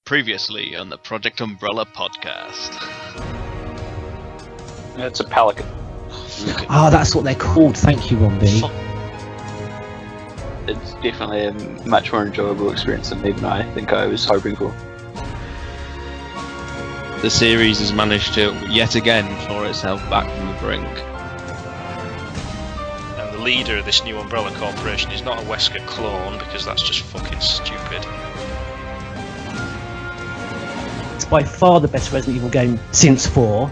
Previously on the Project Umbrella podcast. It's a pelican. Oh, that's what they're called. Thank you, Ron B. It's definitely a much more enjoyable experience than even I think I was hoping for. The series has managed to yet again claw itself back from the brink. And the leader of this new Umbrella Corporation is not a Wesker clone, because that's just fucking stupid. It's by far the best Resident Evil game since 4.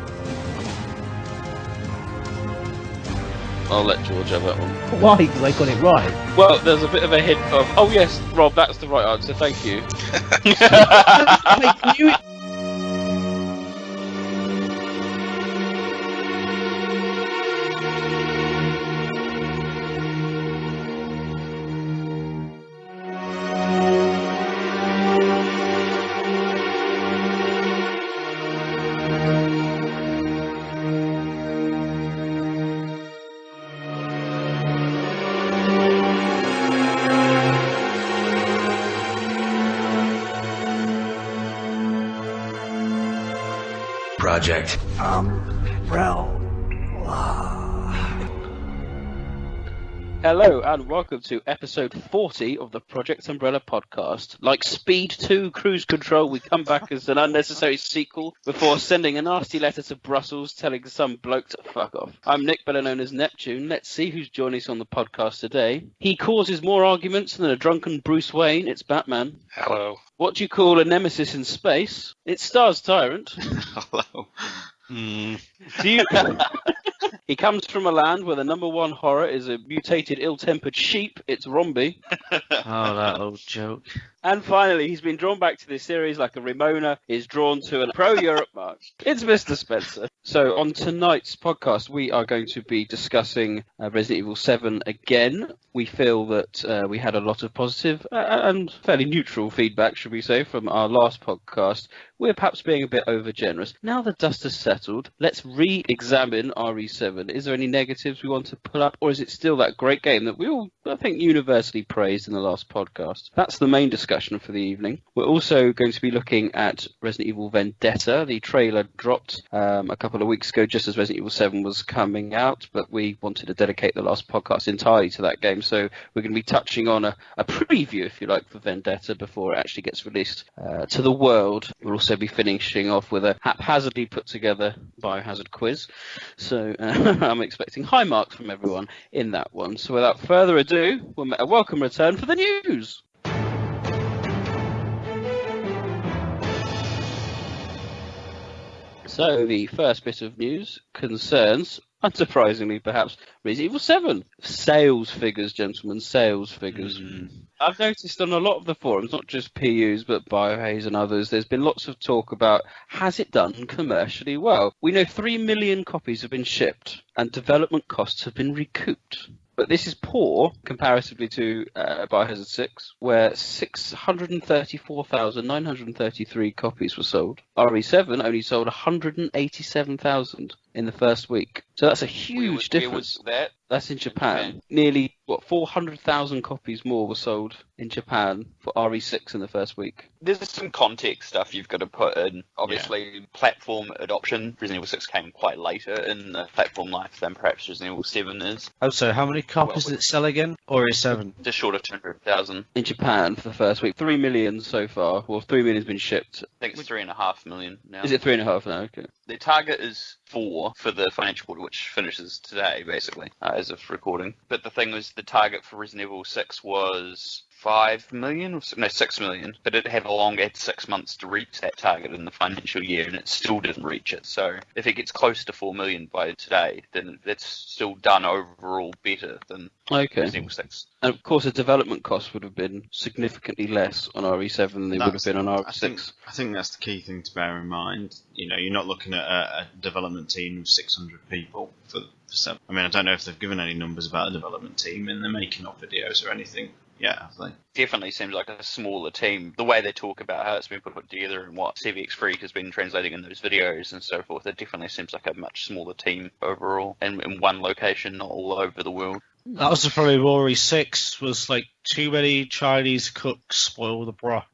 I'll let George have that one. Why? Because they got it right. Well, there's a bit of a hint of, oh yes, Rob, that's the right answer, thank you. I knew it. Project Umbrella. Hello and welcome to episode 40 of the Project Umbrella podcast. Like Speed 2 Cruise Control, we come back as an unnecessary sequel before sending a nasty letter to Brussels telling some bloke to fuck off. I'm Nick, better known as Neptune. Let's see who's joining us on the podcast today. He causes more arguments than a drunken Bruce Wayne. It's Batman. Hello. What do you call a nemesis in space? It's Stars Tyrant. Hello. Do you... He comes from a land where the number one horror is a mutated, ill-tempered sheep. It's Romby. Oh, that old joke. And finally, he's been drawn back to this series like a Ramona is drawn to a pro-Europe mark. It's Mr. Spencer. So on tonight's podcast, we are going to be discussing Resident Evil 7 again. We feel that we had a lot of positive and fairly neutral feedback, should we say, from our last podcast. We're perhaps being a bit over-generous. Now the dust has settled, let's re-examine RE7. Is there any negatives we want to pull up, or is it still that great game that we all, I think, universally praised in the last podcast? That's the main discussion for the evening. We're also going to be looking at Resident Evil Vendetta. The trailer dropped a couple of weeks ago, just as Resident Evil 7 was coming out, but we wanted to dedicate the last podcast entirely to that game, so we're going to be touching on a preview, if you like, for Vendetta before it actually gets released to the world. We'll also be finishing off with a haphazardly put together Biohazard quiz, so I'm expecting high marks from everyone in that one. So without further ado, we'll make a welcome return for the news. So the first bit of news concerns, unsurprisingly perhaps, Resident Evil 7. Sales figures, gentlemen, sales figures. I've noticed on a lot of the forums, not just PUs, but Biohazard and others, there's been lots of talk about, has it done commercially well? We know 3 million copies have been shipped and development costs have been recouped. But this is poor comparatively to Biohazard 6, where 634,933 copies were sold. RE7 only sold 187,000 in the first week. So that's a huge difference. Where was that? That's in Japan. Nearly, 400,000 copies more were sold in Japan for RE6 in the first week. There's some context stuff you've got to put in. Obviously, platform adoption. Resident Evil 6 came quite later in the platform life than perhaps Resident Evil 7 is. Oh, so how many copies did it sell again? Or is 7? Just short of 200,000. In Japan for the first week. 3 million so far. Well, 3 million has been shipped. I think it's 3.5 million now. Is it 3.5 now? Okay. The target is 4 for the financial quarter, which finishes today, basically, as of recording. But the thing was, the target for Resident Evil 6 was 5 million? No, 6 million. But it had 6 months to reach that target in the financial year, and it still didn't reach it. So if it gets close to 4 million by today, then that's still done overall better than Resident Evil 6. And of course, the development cost would have been significantly less on RE7 than they would have been on RE6. I think that's the key thing to bear in mind. You know, you're not looking at a development team of 600 people for 7. I mean, I don't know if they've given any numbers about the development team and they're making up videos or anything. Yeah, I think. Definitely seems like a smaller team. The way they talk about how it's been put together and what CVX Freak has been translating in those videos and so forth, it definitely seems like a much smaller team overall and in one location, not all over the world. That was the problem with Ori 6, was like too many Chinese cooks spoil the broth.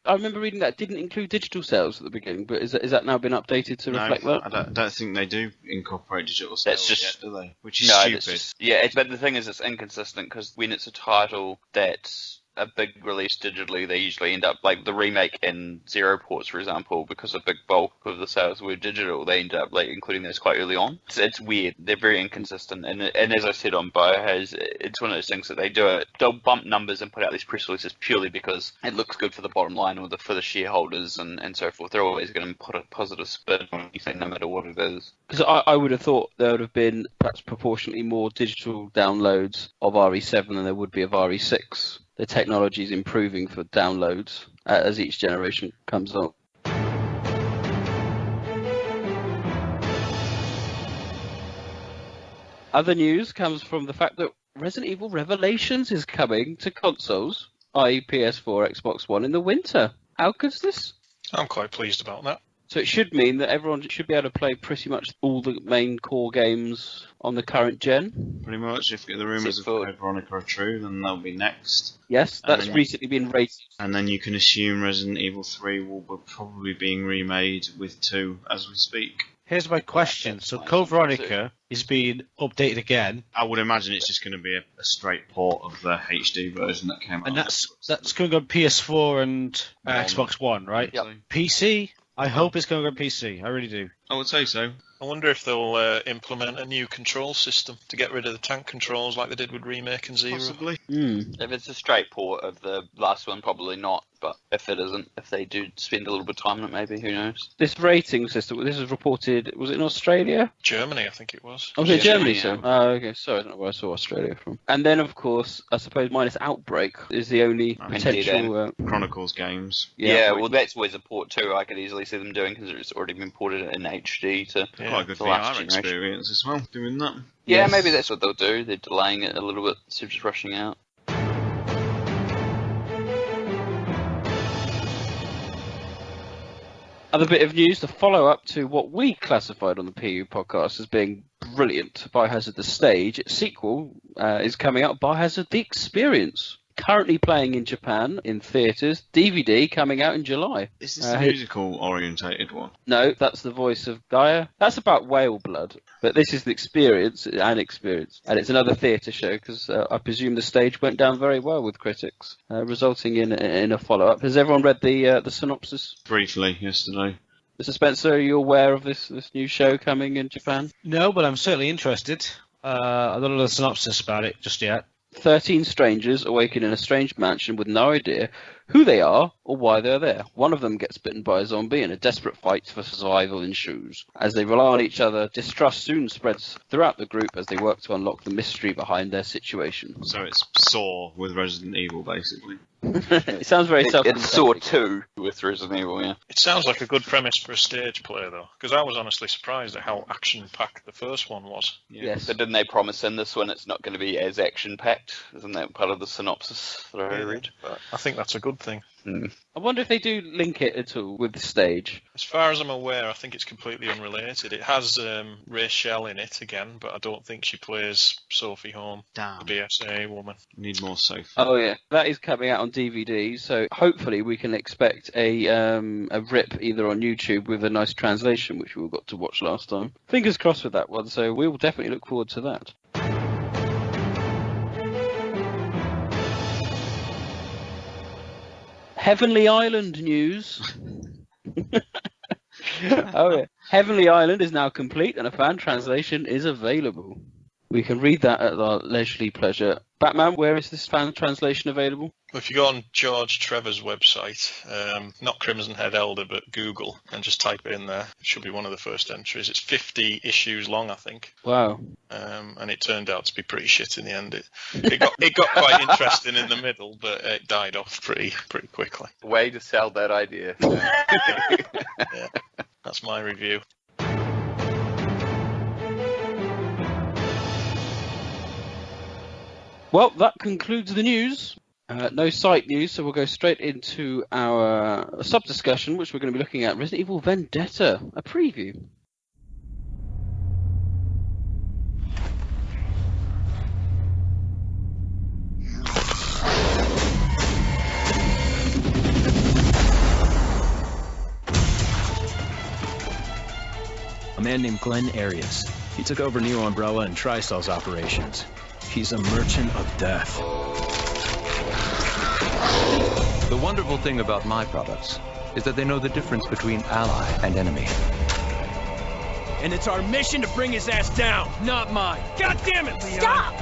I remember reading that it didn't include digital sales at the beginning, but is that now been updated to reflect that? I don't think they do incorporate digital That's sales just- yet, do they? Which is No, stupid. that's just, yeah, but the thing is, it's inconsistent because when it's a title that's a big release digitally, they usually end up like the remake in Zero Ports, for example, because a big bulk of the sales were digital. They end up like including those quite early on. It's weird. They're very inconsistent, and as I said on Biohazard, it's one of those things that they do it. They'll bump numbers and put out these press releases purely because it looks good for the bottom line or for the shareholders and so forth. They're always going to put a positive spin on anything, no matter what it is. Because I would have thought there would have been perhaps proportionately more digital downloads of RE7 than there would be of RE6. The technology is improving for downloads as each generation comes on. Other news comes from the fact that Resident Evil Revelations is coming to consoles, i.e. PS4, Xbox One, in the winter. How good's this? I'm quite pleased about that. So it should mean that everyone should be able to play pretty much all the main core games on the current gen. Pretty much, if the rumours of Code Veronica are true, then they'll be next. Yes, And that's then- recently been rated. And then you can assume Resident Evil 3 will be probably being remade with 2 as we speak. Here's my question. So Code Veronica is being updated again, I would imagine it's just going to be a straight port of the HD version that came out. and that's going on PS4 and Xbox One, right? Yep. PC? I hope it's going on PC. I really do. I would say so. I wonder if they'll implement a new control system to get rid of the tank controls like they did with Remake and Zero. Possibly. If it's a straight port of the last one, probably not. But if it isn't, if they do spend a little bit of time on it, maybe, who knows? This rating system, this was reported, was it in Australia? Germany, I think it was. Oh, was it Germany? Yeah. So? Oh, okay. Sorry, I don't know where I saw Australia from. And then, of course, I suppose minus Outbreak is the only I mean, potential... Chronicles games. Yeah, well, that's always a port too. I could easily see them doing because it's already been ported in HD to. Quite a good the last VR generation. experience as well, doing that. Yeah, Yes. maybe that's what they'll do. They're delaying it a little bit instead of just rushing out. Other bit of news, the follow-up to what we classified on the PU podcast as being brilliant, Biohazard The Stage. Its sequel is coming out, Biohazard The Experience. Currently playing in Japan, in theatres. DVD coming out in July. Is this the musical-orientated one? No, that's the voice of Gaia. That's about whale blood. But this is The Experience, an experience. And it's another theatre show, because I presume The Stage went down very well with critics, resulting in a follow-up. Has everyone read the synopsis? Briefly, yesterday. Mr. Spencer, are you aware of this new show coming in Japan? No, but I'm certainly interested. I don't know the synopsis about it just yet. 13 strangers awaken in a strange mansion with no idea who they are or why they're there. One of them gets bitten by a zombie and a desperate fight for survival ensues. As they rely on each other, distrust soon spreads throughout the group as they work to unlock the mystery behind their situation. So it's Saw with Resident Evil, basically. It sounds very self-contained. It's Saw 2 with Resident Evil, yeah. It sounds like a good premise for a stage play, though, because I was honestly surprised at how action-packed the first one was. Yes. But didn't they promise in this one it's not going to be as action-packed? Isn't that part of the synopsis that I read? But I think that's a good thing. I wonder if they do link it at all with the stage. As far as I'm aware, I think it's completely unrelated. It has Rachel in it again, but I don't think she plays Sophie Home, Damn. the BSA woman. Need more Sophie. Oh yeah, that is coming out on DVD. So hopefully we can expect a rip either on YouTube with a nice translation, which we all got to watch last time. Fingers crossed with that one. So we will definitely look forward to that. Heavenly Island news. Oh yeah. Heavenly Island is now complete and a fan translation is available. We can read that at our leisurely pleasure. Batman, where is this fan translation available? Well, if you go on George Trevor's website, not Crimson Head Elder, but Google, and just type it in there, it should be one of the first entries. It's 50 issues long, I think. Wow. And it turned out to be pretty shit in the end. It got quite interesting in the middle, but it died off pretty quickly. Way to sell that idea. Yeah, that's my review. Well, that concludes the news. No site news, so we'll go straight into our sub-discussion, which we're going to be looking at Resident Evil Vendetta, a preview. A man named Glenn Arias. He took over Neo Umbrella and Tristar's operations. He's a merchant of death. The wonderful thing about my products is that they know the difference between ally and enemy. And it's our mission to bring his ass down, not mine. God damn it, Leon! Stop!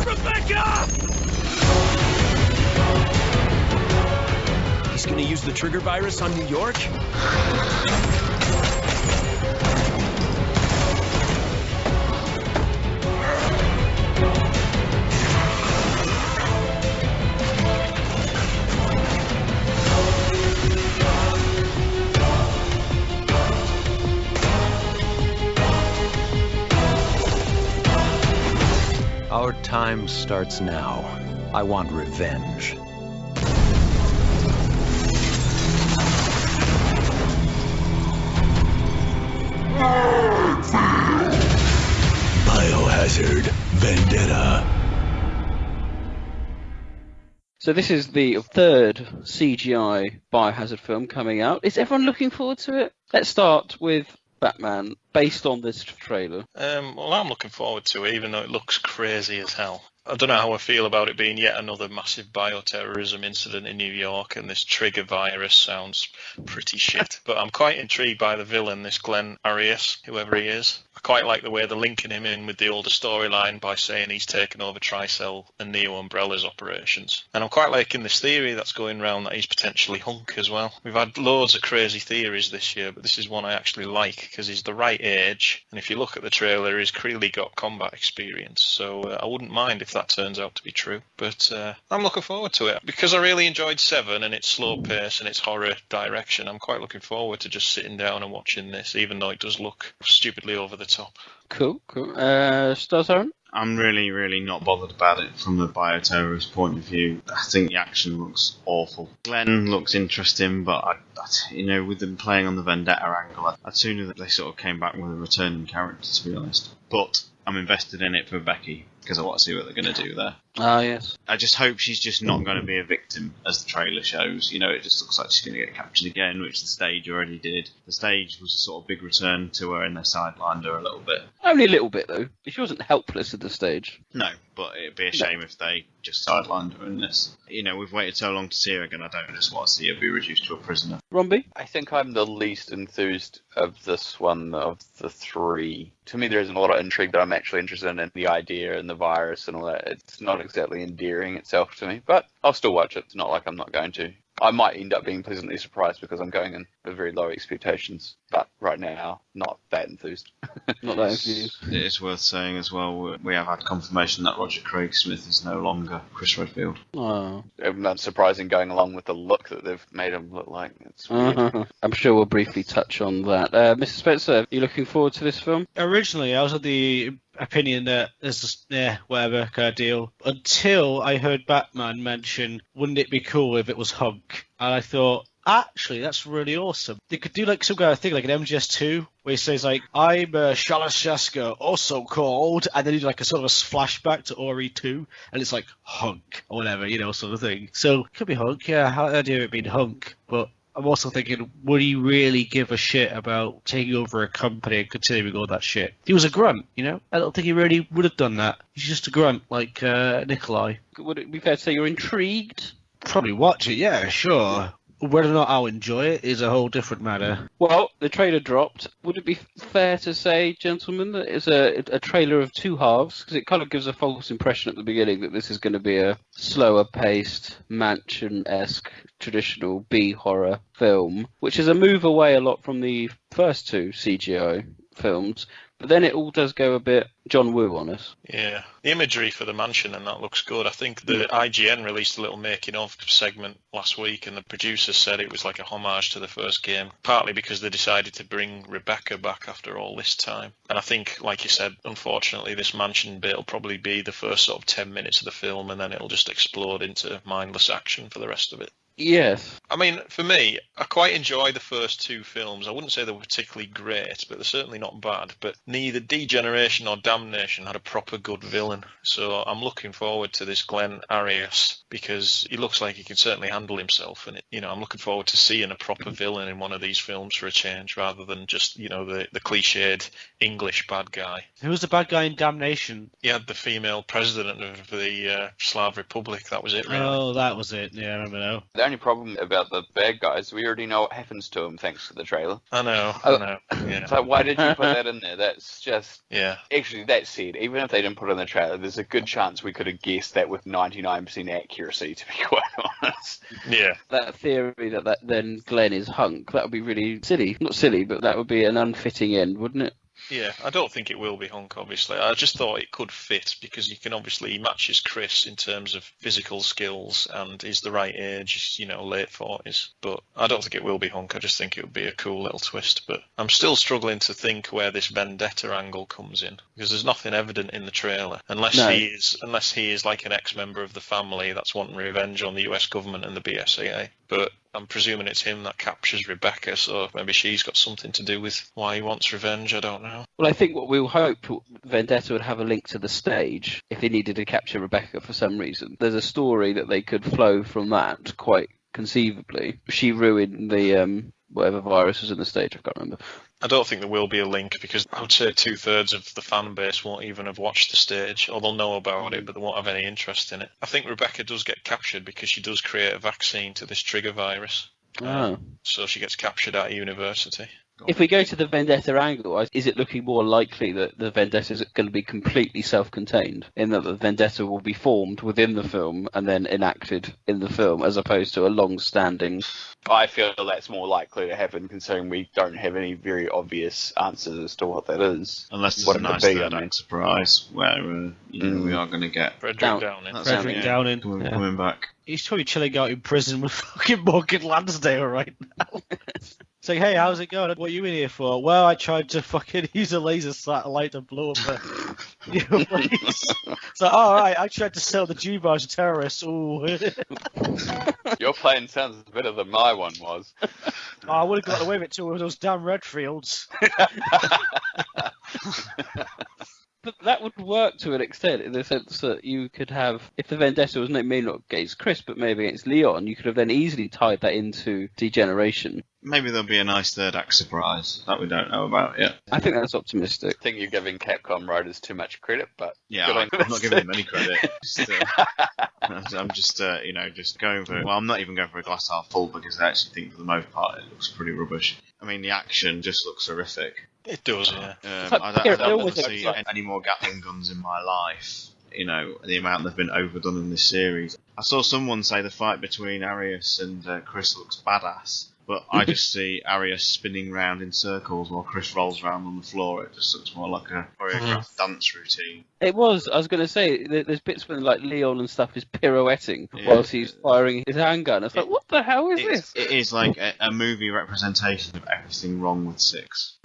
Rebecca! He's gonna use the trigger virus on New York? Our time starts now. I want revenge. Biohazard Vendetta. So this is the third CGI Biohazard film coming out. Is everyone looking forward to it? Let's start with Batman, based on this trailer. Well, I'm looking forward to it, even though it looks crazy as hell. I don't know how I feel about it being yet another massive bioterrorism incident in New York, and this trigger virus sounds pretty shit. But I'm quite intrigued by the villain, this Glenn Arias, whoever he is. I quite like the way they're linking him in with the older storyline by saying he's taken over Tricell and Neo Umbrella's operations. And I'm quite liking this theory that's going around that he's potentially Hunk as well. We've had loads of crazy theories this year, but this is one I actually like because he's the right age. And if you look at the trailer, he's clearly got combat experience. So I wouldn't mind if that turns out to be true. But I'm looking forward to it. Because I really enjoyed 7 and its slow pace and its horror direction, I'm quite looking forward to just sitting down and watching this, even though it does look stupidly over the top. Cool. Stars Aaron? I'm really not bothered about it from the bioterrorist point of view. I think the action looks awful. Glenn looks interesting, but with them playing on the Vendetta angle, I'd sooner that they sort of came back with a returning character, to be honest. But I'm invested in it for Becky, because I want to see what they're going to do there. Ah, yes. I just hope she's just not going to be a victim, as the trailer shows. It just looks like she's going to get captured again, which the stage already did. The stage was a sort of big return to her, and they sidelined her a little bit. Only a little bit, though. She wasn't helpless at the stage. No, but it'd be a shame if they just sidelined her in this. We've waited so long to see her again, I don't just want to see her be reduced to a prisoner. Romby? I think I'm the least enthused of this one of the 3. To me, there isn't a lot of intrigue that I'm actually interested in the idea and the virus and all that. It's not exactly endearing itself to me, but I'll still watch it. It's not like I'm not going to. I might end up being pleasantly surprised because I'm going in with very low expectations, but right now, not that enthused. Not that enthused. It is worth saying as well, we have had confirmation that Roger Craig Smith is no longer Chris Redfield. Oh. That's surprising going along with the look that they've made him look like. It's weird. I'm sure we'll briefly touch on that. Mr. Spencer, are you looking forward to this film? Originally, I was of the opinion that it's just, whatever kind of deal, until I heard Batman mention, wouldn't it be cool if it was Hunk? And I thought, actually, that's really awesome. They could do like some kind of thing, like an MGS2, where he says like, I'm Shalashaska, also called, and then you do like a sort of a flashback to Ori 2, and it's like Hunk, or whatever, sort of thing. So, it could be Hunk, yeah, how the idea of it being Hunk, but I'm also thinking, would he really give a shit about taking over a company and continuing all that shit? He was a grunt, I don't think he really would have done that. He's just a grunt, like Nikolai. Would it be fair to say you're intrigued? Probably watch it, yeah, sure. Whether or not I'll enjoy it is a whole different matter. Well, the trailer dropped. Would it be fair to say, gentlemen, that it's a trailer of 2 halves? Because it kind of gives a false impression at the beginning that this is going to be a slower-paced, mansion-esque, traditional B-horror film, which is a move away a lot from the first 2 CGI films. But then it all does go a bit John Woo on us. Yeah, the imagery for the mansion and that looks good. I think the IGN released a little making of segment last week, and the producers said it was like a homage to the first game, partly because they decided to bring Rebecca back after all this time. And I think, like you said, unfortunately, this mansion bit will probably be the first sort of 10 minutes of the film, and then it'll just explode into mindless action for the rest of it. Yes. I mean, for me, I quite enjoy the first two films. I wouldn't say they were particularly great, but they're certainly not bad. But neither Degeneration or Damnation had a proper good villain. So I'm looking forward to this Glenn Arias because he looks like he can certainly handle himself. And, I'm looking forward to seeing a proper villain in one of these films for a change rather than just, the cliched English bad guy. Who was the bad guy in Damnation? He had the female president of the Slav Republic. That was it, really. Oh, that was it. Yeah, I remember now. The only problem about the bad guys, we already know what happens to them thanks to the trailer. I know. Yeah. So why did you put that in there? That's just... Yeah. Actually, that said, even if they didn't put it in the trailer, there's a good chance we could have guessed that with 99% accuracy, to be quite honest. Yeah. That theory that then Glenn is Hunk, that would be really silly. Not silly, but that would be an unfitting end, wouldn't it? Yeah, I don't think it will be Hunk, obviously. I just thought it could fit because you can obviously matches Chris in terms of physical skills and he's the right age, late 40s. But I don't think it will be Hunk. I just think it would be a cool little twist. But I'm still struggling to think where this vendetta angle comes in because there's nothing evident in the trailer unless he is like an ex-member of the family that's wanting revenge on the US government and the BSAA. But I'm presuming it's him that captures Rebecca, so maybe she's got something to do with why he wants revenge, I don't know. Well, I think what we'll hope Vendetta would have a link to the stage if they needed to capture Rebecca for some reason. There's a story that they could flow from that quite conceivably. She ruined the whatever virus was in the stage, I can't remember. I don't think there will be a link because I would say 2/3 of the fan base won't even have watched the stage, or they'll know about it, but they won't have any interest in it. I think Rebecca does get captured because she does create a vaccine to this trigger virus. So she gets captured at a university. If we go to the Vendetta angle, is it looking more likely that the Vendetta is going to be completely self-contained, in that the Vendetta will be formed within the film and then enacted in the film, as opposed to a long-standing... I feel that's more likely to happen, considering we don't have any very obvious answers as to what that is. Unless there's a nice third act surprise where we are going to get Frederick Downing. Frederick Downing coming back. He's probably chilling out in prison with fucking Morgan Lansdale right now. It's like, hey, how's it going? What are you in here for? Well, I tried to fucking use a laser satellite to blow up your place. So, alright, I tried to sell the G-bars to terrorists. Ooh. Your plan sounds better than my one was. Oh, I would have got away with it too with those damn Redfields. But that would work to an extent, in the sense that you could have, if the Vendetta was maybe not against Chris, but maybe against Leon, you could have then easily tied that into Degeneration. Maybe there'll be a nice third act surprise that we don't know about yet. I think that's optimistic. I think you're giving Capcom writers too much credit, but... Yeah, I'm not giving them any credit. I'm just going for... Well, I'm not even going for a glass half full because I actually think for the most part it looks pretty rubbish. I mean, the action just looks horrific. It does, yeah. I don't want to see any more Gatling guns in my life. The amount they've been overdone in this series. I saw someone say the fight between Arias and Chris looks badass, but I just see Arias spinning round in circles while Chris rolls around on the floor. It just looks more like a choreographed dance routine. It was. I was going to say, there's bits when like Leon and stuff is pirouetting whilst he's firing his handgun. It's like, what the hell is this? It is like a movie representation of everything wrong with 6.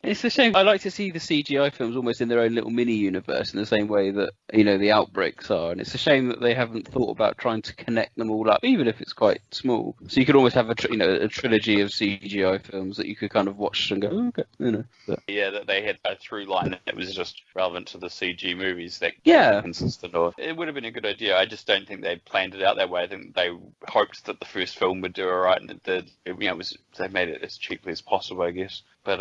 It's a shame. I like to see the CGI films almost in their own little mini-universe in the same way that, the Outbreaks are. And it's a shame that they haven't thought about trying to connect them all up, even if it's quite small. So you could almost have a trilogy of CGI films that you could kind of watch and go, oh, okay, But... Yeah, that they had a through line that was just relevant to the CG movies that consisted of. It would have been a good idea. I just don't think they planned it out that way. I think they hoped that the first film would do all right, and it did. They made it as cheaply as possible, I guess. But,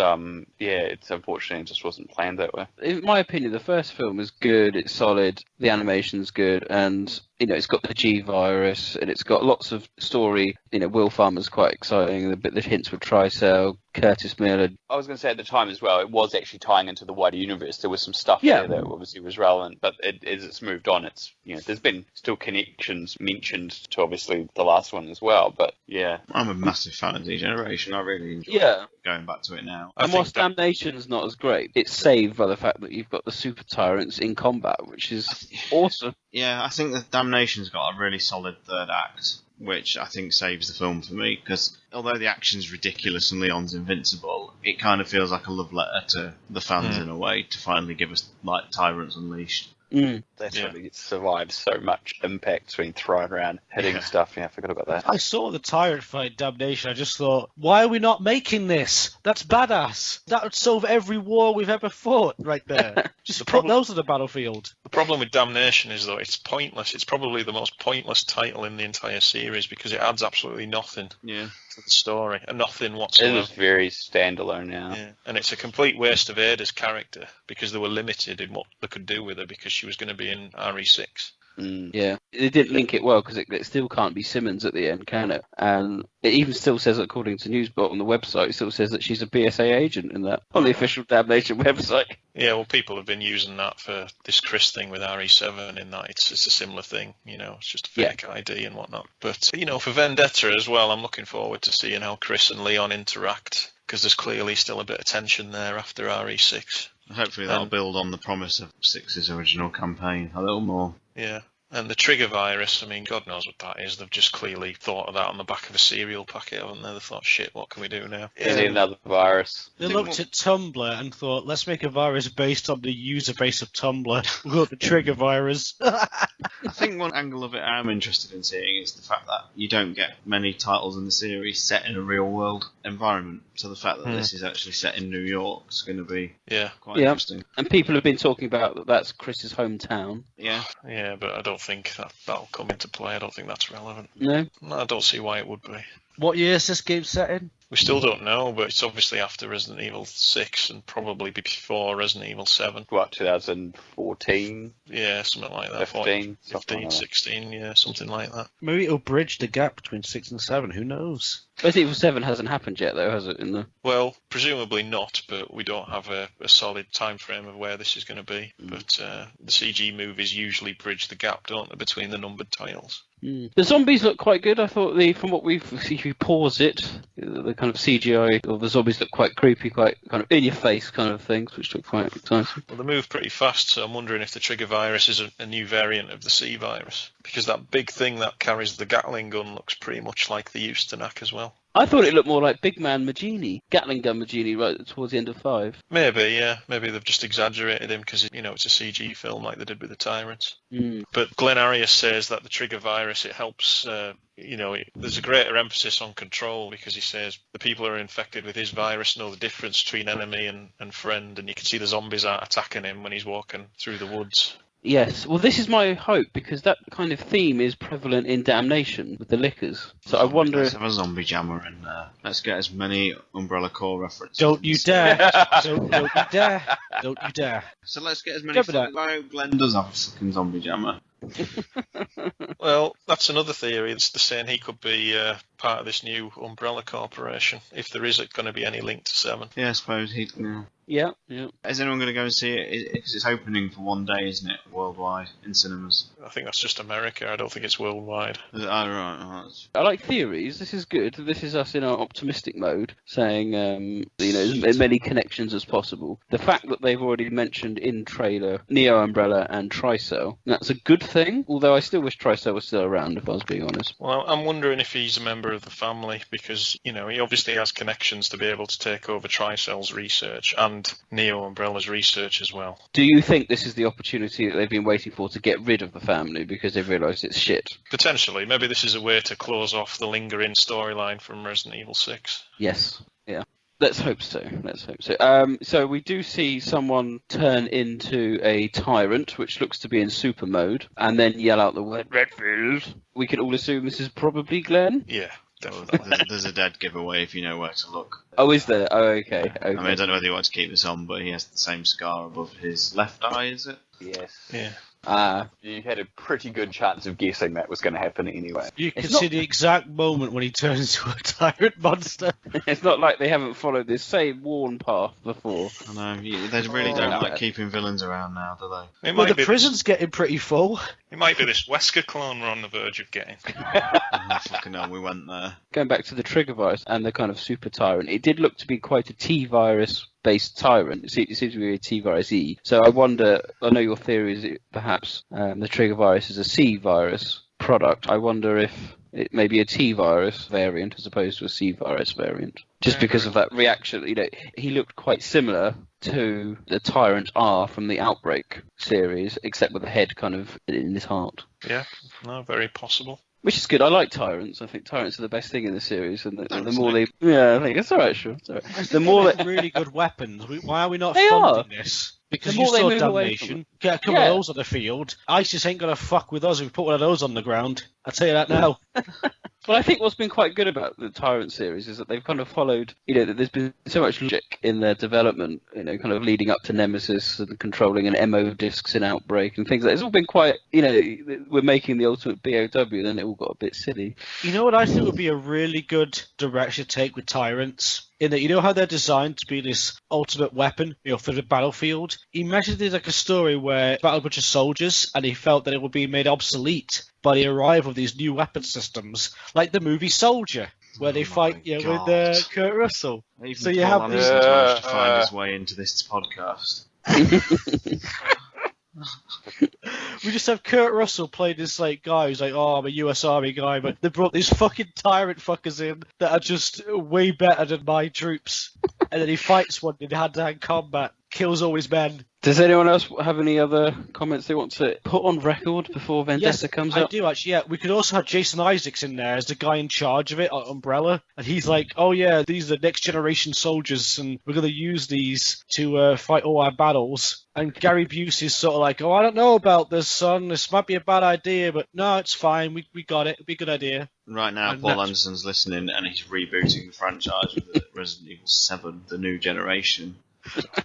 it's unfortunately it just wasn't planned that way. In my opinion, the first film is good, it's solid, the animation's good, and, it's got the G virus, and it's got lots of story. Will Farmer's quite exciting, the hints with Tricell, Curtis Miller. I was going to say at the time as well, it was actually tying into the wider universe. There was some stuff there that obviously was relevant, but as it's moved on, it's, there's been still connections mentioned to obviously the last one as well, but yeah. I'm a massive fan of Degeneration. I really enjoy going back to it now. And whilst Damnation's not as great, it's saved by the fact that you've got the super tyrants in combat, which is awesome. Yeah, I think that Damnation's got a really solid third act, which I think saves the film for me, because although the action's ridiculous and Leon's invincible, it kind of feels like a love letter to the fans in a way, to finally give us, like, Tyrants Unleashed. That's when it survives so much impact being thrown around, hitting stuff. Yeah, I forgot about that. I saw the tyrant fight Damnation. I just thought, why are we not making this? That's badass. That would solve every war we've ever fought right there. Just put those on the battlefield. The problem with Damnation is, though, it's pointless. It's probably the most pointless title in the entire series because it adds absolutely nothing to the story, and nothing whatsoever. It is very standalone now. Yeah. And it's a complete waste of Ada's character because they were limited in what they could do with her because she was going to be in RE6. Yeah, they didn't link it well because it still can't be Simmons at the end, can it? And it even still says, according to Newsbot on the website, it still says that she's a BSA agent in that on the official Damnation website. Yeah, well, people have been using that for this Chris thing with RE7 in that it's a similar thing, it's just a fake ID and whatnot. But, for Vendetta as well, I'm looking forward to seeing how Chris and Leon interact because there's clearly still a bit of tension there after RE6. Hopefully that'll build on the promise of 6's original campaign a little more. Yeah. And the trigger virus, God knows what that is. They've just clearly thought of that on the back of a cereal packet, haven't they? They thought, shit, what can we do now? We need another virus. They looked at Tumblr and thought, let's make a virus based on the user base of Tumblr. We've got the trigger virus. I think one angle of it I'm interested in seeing is the fact that you don't get many titles in the series set in a real-world environment. So the fact that this is actually set in New York is going to be quite interesting. And people have been talking about that's Chris's hometown. Yeah. Yeah, but I don't think that'll come into play. I don't think that's relevant. No? I don't see why it would be. What year is this game set in? We still don't know, but it's obviously after Resident Evil 6 and probably before Resident Evil 7. What, 2014? Yeah, something like that. 15, 16, yeah, something like that. Maybe it'll bridge the gap between 6 and 7, who knows? Resident Evil 7 hasn't happened yet, though, has it? Well, presumably not, but we don't have a solid time frame of where this is going to be. But the CG movies usually bridge the gap, don't they, between the numbered titles. The zombies look quite good. I thought from what if you pause it, the kind of CGI of the zombies look quite creepy, quite kind of in your face kind of things, which look quite exciting. Well, they move pretty fast, so I'm wondering if the trigger virus is a new variant of the C virus, because that big thing that carries the Gatling gun looks pretty much like the Ustenak as well. I thought it looked more like Big Man Magini, Gatling gun Magini, right towards the end of 5. Maybe, yeah. Maybe they've just exaggerated him because, it's a CG film like they did with the Tyrants. But Glenn Arias says that the trigger virus, it helps, there's a greater emphasis on control because he says the people who are infected with his virus know the difference between enemy and friend, and you can see the zombies aren't attacking him when he's walking through the woods. Yes, well, this is my hope because that kind of theme is prevalent in Damnation with the lickers. So I wonder. Let's have a zombie jammer in there. Let's get as many Umbrella Corps references. Don't you dare! don't you dare! Don't you dare! So let's get as many. Glenn does have a fucking zombie jammer. Well, that's another theory. It's the saying he could be part of this new Umbrella Corporation if there is going to be any link to 7. Yeah, I suppose he'd. Yeah. Is anyone going to go and see it? Because it's opening for one day, isn't it? Worldwide in cinemas. I think that's just America. I don't think it's worldwide. Oh, right. I like theories. This is good. This is us in our optimistic mode, saying as many connections as possible. The fact that they've already mentioned in trailer Neo Umbrella and Tricell, that's a good thing. Although I still wish Tricell was still around, if I was being honest. Well, I'm wondering if he's a member of the family because he obviously has connections to be able to take over Tricell's research and Neo Umbrella's research as well. Do you think this is the opportunity that they've been waiting for to get rid of the family because they've realised it's shit? Potentially. Maybe this is a way to close off the lingering storyline from Resident Evil 6. Yes. Yeah. Let's hope so. So we do see someone turn into a tyrant, which looks to be in super mode, and then yell out the word Redfield. We can all assume this is probably Glenn? Yeah. Definitely. There's a dead giveaway if you know where to look. Oh, is there? Oh, okay. I mean, I don't know whether you want to keep this on, but he has the same scar above his left eye, is it? Yes. Yeah. You had a pretty good chance of guessing that was going to happen anyway. You can see the exact moment when he turns into a tyrant monster. It's not like they haven't followed this same worn path before. I know, they really don't like keeping villains around now, do they? Well, the prison's getting pretty full. It might be this Wesker clone we're on the verge of getting. Fucking hell, we went there. Going back to the trigger virus and the kind of super tyrant, it did look to be quite a T-virus based tyrant. It seems to be a T-virus E. So I wonder, I know your theory is perhaps the trigger virus is a C-virus product. I wonder if it may be a T virus variant as opposed to a C virus variant. Just because of that reaction, he looked quite similar to the Tyrant R from the Outbreak series, except with the head kind of in his heart. Yeah, no, very possible. Which is good. I like Tyrants. I think Tyrants are the best thing in the series, and the more they... Yeah, I think it's alright, sure. It's all right. The more they're really good weapons. Why are we not They funding this? Because you saw Damnation. Get a couple of those on the field. ISIS ain't going to fuck with us if we put one of those on the ground. I'll tell you that now. Well, I think what's been quite good about the Tyrant series is that they've kind of followed, that there's been so much logic in their development, kind of leading up to Nemesis and controlling an MO discs in Outbreak and things like that. It's all been quite, we're making the ultimate BOW, then it all got a bit silly. You know what I think would be a really good direction to take with Tyrants? In that, how they're designed to be this ultimate weapon, for the battlefield? Imagine there's like a story where he battled a bunch of soldiers and he felt that it would be made obsolete by the arrival of these new weapon systems, like the movie Soldier, where they fight, with Kurt Russell. Even so you Paul have Anderson's managed to find his way into this podcast. We just have Kurt Russell play this guy who's like, I'm a US Army guy, but they brought these fucking tyrant fuckers in that are just way better than my troops. And then he fights one in hand-to-hand combat, kills all his men. Does anyone else have any other comments they want to put on record before Vendetta comes out? I do actually, yeah. We could also have Jason Isaacs in there as the guy in charge of it at Umbrella. And he's like, oh yeah, these are next generation soldiers and we're going to use these to fight all our battles. And Gary Busey's sort of like, I don't know about this, son. This might be a bad idea, but no, it's fine. We got it. It'll be a good idea. Right now, Paul Anderson's listening and he's rebooting the franchise with Resident Evil 7, the new generation.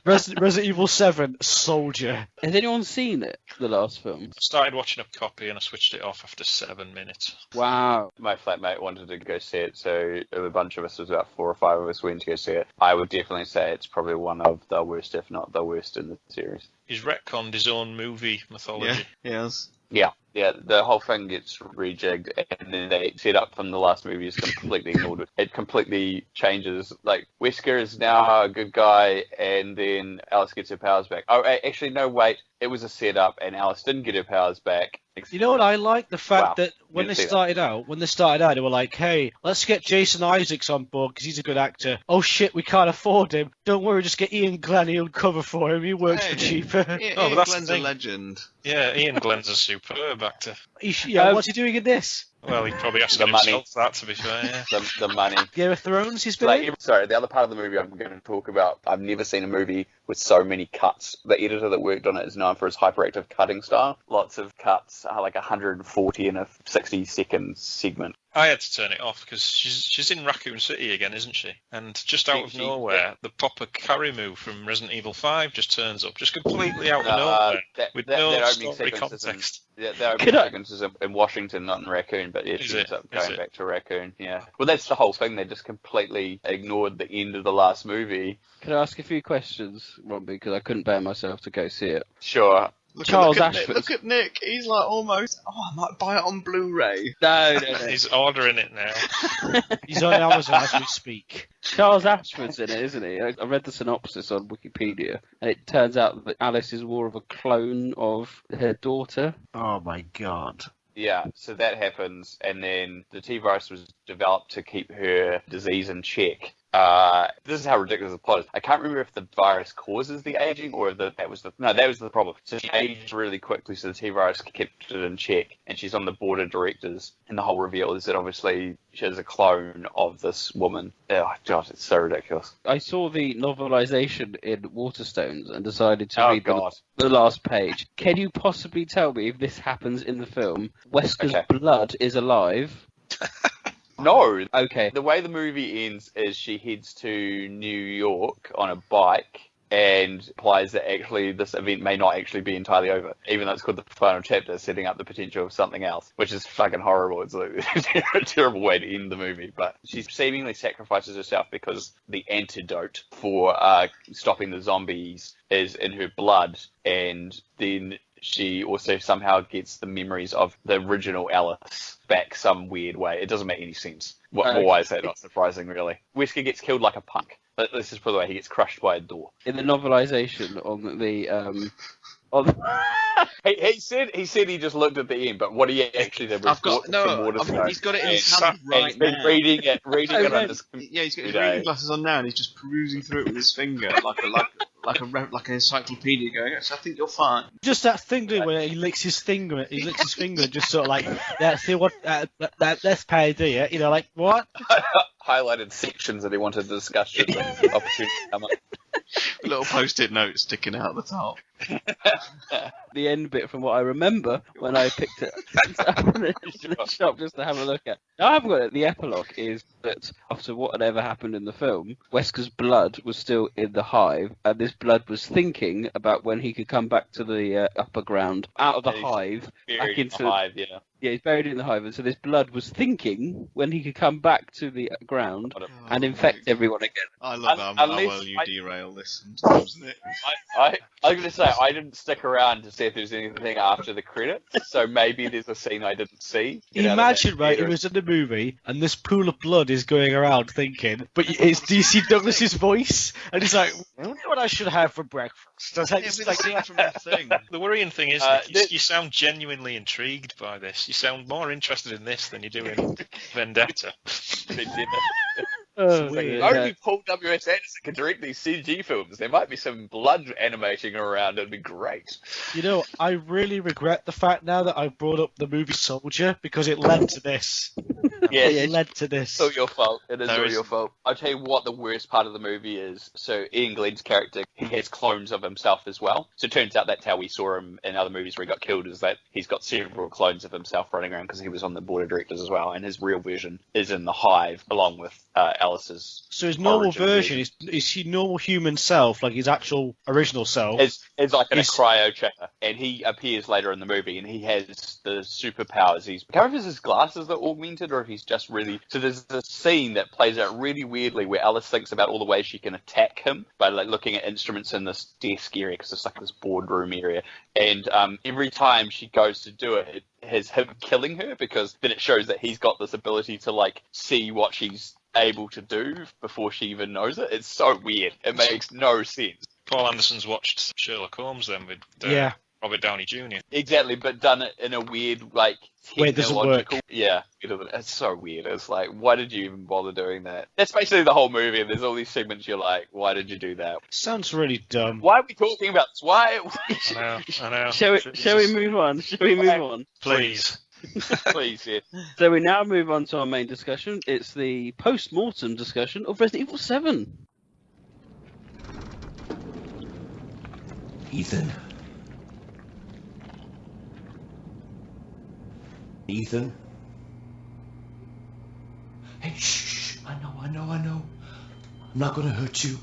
Resident Evil 7, Soldier. Has anyone seen it, the last film? I started watching a copy and I switched it off after 7 minutes. Wow. My flatmate wanted to go see it, so a bunch of us, was about 4 or 5 of us, went to go see it. I would definitely say it's probably one of the worst, if not the worst, in the series. He's retconned his own movie mythology. Yeah, he has. Yeah, the whole thing gets rejigged, and then they set up from the last movie is completely ignored. It completely changes. Like, Wesker is now a good guy, and then Alice gets her powers back. Oh, actually, no, wait. It was a setup, and Alice didn't get her powers back. You know what I like? The fact that when they started out, they were like, hey, let's get Jason Isaacs on board because he's a good actor. Oh shit, we can't afford him. Don't worry, just get Ian Glenn, he'll cover for him. He works for cheaper. Ian Glenn's a legend. Yeah, Ian Glenn's a superb actor. What's he doing in this? Well, he probably has to himself that, to be fair, yeah. The money. Game of Thrones, he's been Sorry, the other part of the movie I'm going to talk about, I've never seen a movie with so many cuts. The editor that worked on it is known for his hyperactive cutting style. Lots of cuts, like 140 in a 60-second segment. I had to turn it off because she's in Raccoon City again, isn't she? And just out of nowhere, the Popper Carry move from Resident Evil 5 just turns up, just completely out of nowhere, with no story context. The opening sequence is in Washington, not in Raccoon, but yeah, she ends up going back to Raccoon, yeah. Well, that's the whole thing. They just completely ignored the end of the last movie. Can I ask a few questions, Robbie, because I couldn't bear myself to go see it? Sure. Charles Ashford. Look at Nick. He's like almost. I might buy it on Blu-ray. No. He's ordering it now. He's on Amazon as we speak. Charles Ashford's in it, isn't he? I read the synopsis on Wikipedia, and it turns out that Alice is more of a clone of her daughter. Oh my god. Yeah, so that happens, and then the T-virus was developed to keep her disease in check. This is how ridiculous the plot is. I can't remember if the virus causes the aging or if that was the problem. So she aged really quickly, so the T-virus kept it in check, and she's on the board of directors. And the whole reveal is that obviously she is a clone of this woman. Oh God, it's so ridiculous. I saw the novelization in Waterstones and decided to read the last page. Can you possibly tell me if this happens in the film? Wesker's blood is alive. No. Okay. The way the movie ends is she heads to New York on a bike and implies that actually this event may not actually be entirely over, even though it's called the final chapter, setting up the potential of something else, which is fucking horrible. It's a terrible way to end the movie. But she seemingly sacrifices herself because the antidote for stopping the zombies is in her blood, and then she also somehow gets the memories of the original Alice back some weird way. It doesn't make any sense. Why is that not surprising, really? Wesker gets killed like a punk. Let's just put it away. He gets crushed by a door. In the novelization on. He said he just looked at the end, but what he actually did was I've got he's got it in his hand right he's been now. reading it on his Yeah, he's got his today. reading glasses on now, and he's just perusing through it with his finger, like an encyclopedia. Going, actually, I think you'll find. Just that thing, dude, where he licks his finger. He licks his finger, and just sort of like, yeah, see what that's how you do it. You know, like what? Highlighted sections that he wanted to discuss. Should the opportunity come up. A little post-it note sticking out the top. The end bit from what I remember when I picked it up in the shop just to have a look at. Now, I haven't got it. The epilogue is that after what had ever happened in the film, Wesker's blood was still in the hive, and this blood was thinking about when he could come back to the upper ground, out of the hive, back into the hive. Yeah. Yeah, he's buried in the hive, and so this blood was thinking when he could come back to the ground and infect everyone again. I love how well you derail this sometimes, Nick. I was going to say, I didn't stick around to see if there was anything after the credits, so maybe there's a scene I didn't see. Imagine, right, it was in the movie, and this pool of blood is going around thinking, but it's DC Douglas's voice, and he's like, I wonder what I should have for breakfast. That's like, from that thing. The worrying thing is, Nick, you sound genuinely intrigued by this. You sound more interested in this than you do in Vendetta. Only Paul W.S. Anderson can direct these CG films. There might be some blood animating around. It'd be great. You know, I really regret the fact now that I've brought up the movie Soldier because it led to this. Yeah, it led to this. It's all your fault. It is all your fault. I'll tell you what the worst part of the movie is. So Ian Glenn's character, he has clones of himself as well. So it turns out that's how we saw him in other movies where he got killed, is that he's got several clones of himself running around because he was on the board of directors as well. And his real version is in the hive along with Alice's. So his normal version is he normal human self, like his actual original self? It's like in a cryo chamber, and he appears later in the movie, and he has the superpowers. I can't remember if it's his glasses that are augmented, or if he's just really. So there's this scene that plays out really weirdly, where Alice thinks about all the ways she can attack him by like looking at instruments in this desk area, because it's like this boardroom area, and every time she goes to do it, it has him killing her, because then it shows that he's got this ability to like see what she's able to do before she even knows it. It's so weird. It makes no sense. Paul Anderson's watched Sherlock Holmes then with Robert Downey Jr. Exactly, but done it in a weird, like, wait, doesn't work. Yeah, it's so weird. It's like, why did you even bother doing that? That's basically the whole movie, and there's all these segments you're like, why did you do that? Sounds really dumb. Why are we talking about this? Why? I know. Shall we move on? Please. Please, yeah. So we now move on to our main discussion. It's the post-mortem discussion of Resident Evil 7. Ethan? Hey, shh. I know. I'm not gonna hurt you.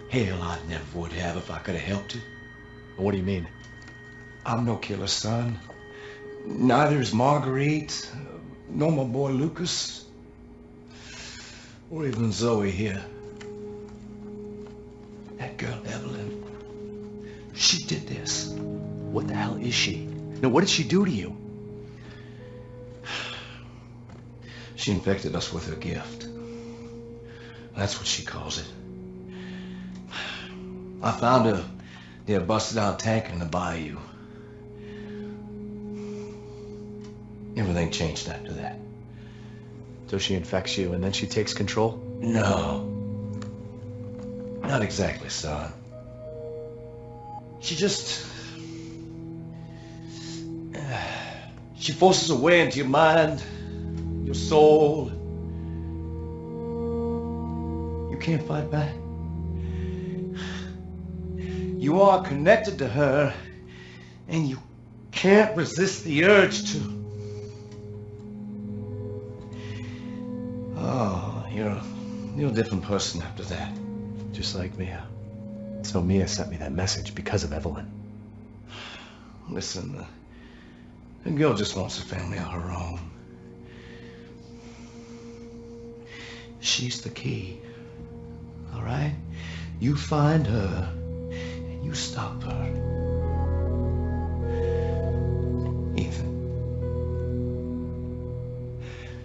Hell, I never would have if I could have helped you. What do you mean? I'm no killer, son. Neither is Marguerite, nor my boy Lucas, or even Zoe here. That girl, Evelyn, she did this. What the hell is she? No, what did she do to you? She infected us with her gift. That's what she calls it. I found her near a busted out tank in the bayou. Everything changed after that. So she infects you and then she takes control? No. Not exactly, son. She just... she forces her way into your mind, your soul. You can't fight back. You are connected to her, and you can't resist the urge to... Oh, you're a different person after that. Just like Mia. So Mia sent me that message because of Evelyn. Listen, the girl just wants a family of her own. She's the key. All right? You find her, and you stop her. Ethan.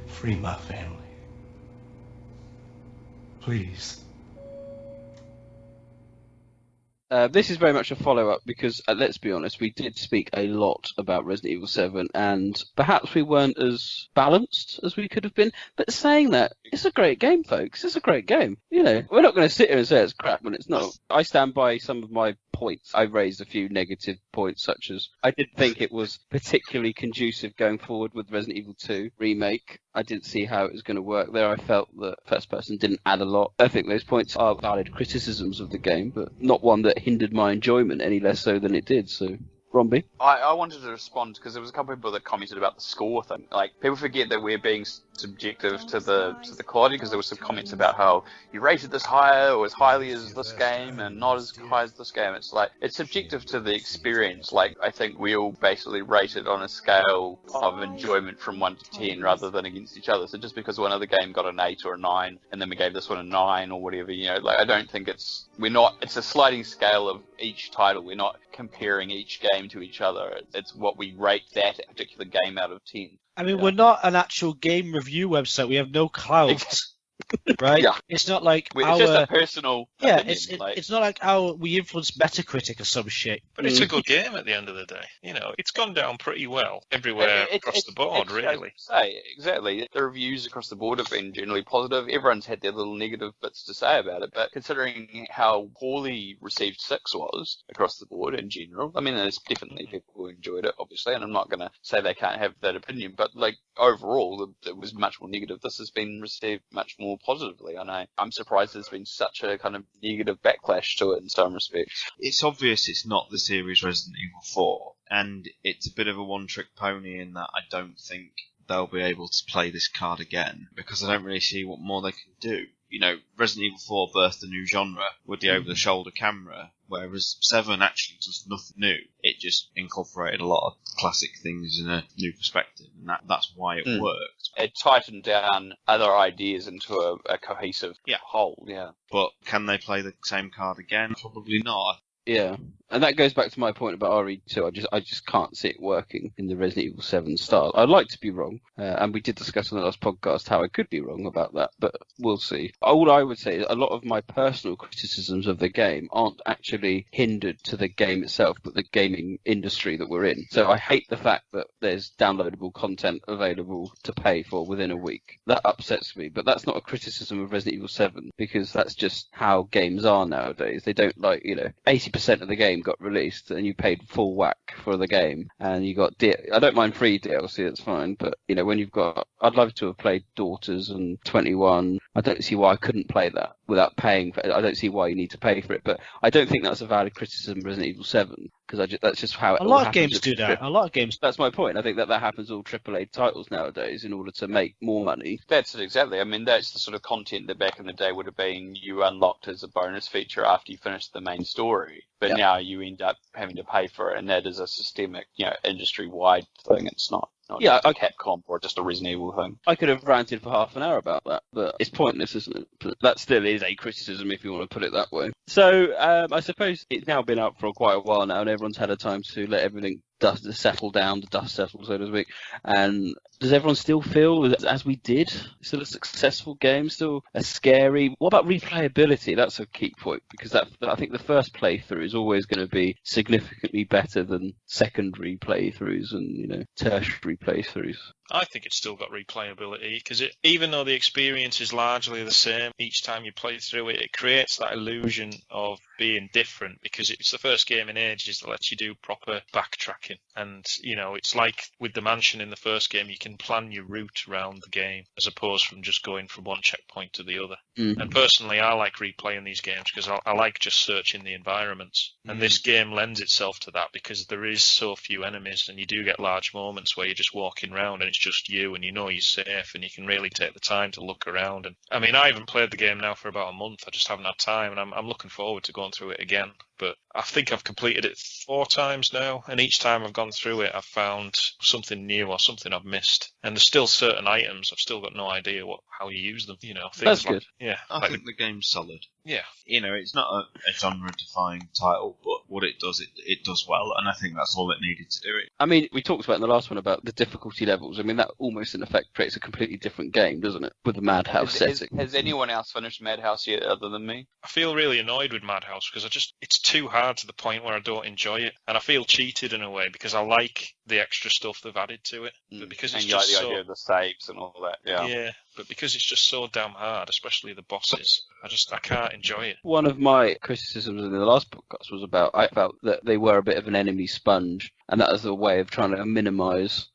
Free my family. Please. This is very much a follow-up because, let's be honest, we did speak a lot about Resident Evil 7 and perhaps we weren't as balanced as we could have been. But saying that, it's a great game, folks. It's a great game. You know, we're not going to sit here and say it's crap when it's not. I stand by some of my points. I raised a few negative points, such as I didn't think it was particularly conducive going forward with Resident Evil 2 Remake. I didn't see how it was going to work there. I felt that first person didn't add a lot. I think those points are valid criticisms of the game, but not one that hindered my enjoyment any less so than it did. So, Romby? I wanted to respond because there was a couple of people that commented about the score thing. Like, people forget that we're being subjective to the quality, because there were some comments about how you rated this higher or as highly as this game and not as high as this game. It's like, it's subjective to the experience. Like, I think we all basically rated on a scale of enjoyment from 1 to 10 rather than against each other. So just because one other game got an 8 or a 9 and then we gave this one a 9 or whatever, you know, like, I don't think it's a sliding scale of each title. We're not comparing each game to each other. It's what we rate that particular game out of 10. I mean, we're not an actual game review website. We have no clout, right? Yeah. It's not like It's just a personal opinion, it's not like we influence Metacritic or some shit. But it's a good game at the end of the day. You know, it's gone down pretty well everywhere across the board, really. Exactly. The reviews across the board have been generally positive. Everyone's had their little negative bits to say about it, but considering how poorly received 6 was across the board in general, I mean, there's definitely people who enjoyed it, obviously, and I'm not going to say they can't have that opinion, but like overall, it was much more negative. This has been received much more positively, and I'm surprised there's been such a kind of negative backlash to it in some respects. It's obvious it's not the series Resident Evil 4, and it's a bit of a one-trick pony in that I don't think they'll be able to play this card again, because I don't really see what more they can do. You know, Resident Evil 4 birthed a new genre with the over-the-shoulder camera, whereas 7 actually does nothing new. It just incorporated a lot of classic things in a new perspective, and that's why it worked. It tightened down other ideas into a cohesive whole, yeah. But can they play the same card again? Probably not. Yeah, and that goes back to my point about RE2. I just can't see it working in the Resident Evil 7 style. I'd like to be wrong, and we did discuss on the last podcast how I could be wrong about that, but we'll see. All I would say is a lot of my personal criticisms of the game aren't actually hindered to the game itself, but the gaming industry that we're in. So I hate the fact that there's downloadable content available to pay for within a week. That upsets me, but that's not a criticism of Resident Evil 7, because that's just how games are nowadays. They don't 80% of the game got released and you paid full whack for the game and you got I don't mind free DLC, it's fine, but when you've got, I'd love to have played Daughters and 21. I don't see why I couldn't play that without paying for it. I don't see why you need to pay for it, but I don't think that's a valid criticism of Resident Evil 7, because that's just how it a lot of games do that. A lot of games. That's my point. I think that happens all AAA titles nowadays in order to make more money. That's it, exactly. I mean, that's the sort of content that back in the day would have been you unlocked as a bonus feature after you finished the main story. But now you end up having to pay for it, and that is a systemic, industry-wide thing. It's not just a Capcom or just a Resident Evil thing. I could have ranted for half an hour about that, but it's pointless, isn't it? But that still is a criticism, if you want to put it that way. So I suppose it's now been out for quite a while now, and everyone's had a time to let everything settle down, the dust settle, so to speak. And does everyone still feel, as we did, still a successful game, still a scary? What about replayability? That's a key point, because I think the first playthrough is always going to be significantly better than secondary playthroughs and tertiary playthroughs. I think it's still got replayability, because even though the experience is largely the same each time you play through it, it creates that illusion of being different, because it's the first game in ages that lets you do proper backtracking. And, it's like with the mansion in the first game, you can plan your route around the game as opposed from just going from one checkpoint to the other. Mm-hmm. And personally, I like replaying these games because I like just searching the environments. Mm-hmm. And this game lends itself to that because there is so few enemies, and you do get large moments where you're just walking around and it's just you and you're safe and you can really take the time to look around. And I mean, I haven't played the game now for about a month. I just haven't had time, and I'm looking forward to going through it again. But I think I've completed it 4 times now, and each time I've gone through it, I've found something new or something I've missed. And there's still certain items I've still got no idea how you use them. Things that's good. I think the game's solid. Yeah. It's not a genre-defying title, but what it does, it does well, and I think that's all it needed to do it. I mean, we talked about in the last one about the difficulty levels. I mean, that almost in effect creates a completely different game, doesn't it, with the Madhouse setting? Has anyone else finished Madhouse yet other than me? I feel really annoyed with Madhouse because it's too hard to the point where I don't enjoy it, and I feel cheated in a way because I like the extra stuff they've added to it, but because it's and you like just the idea of the saves and all that. yeah, but because it's just so damn hard, especially the bosses, I can't enjoy it. One of my criticisms in the last podcast was about I felt that they were a bit of an enemy sponge, and that was a way of trying to minimise,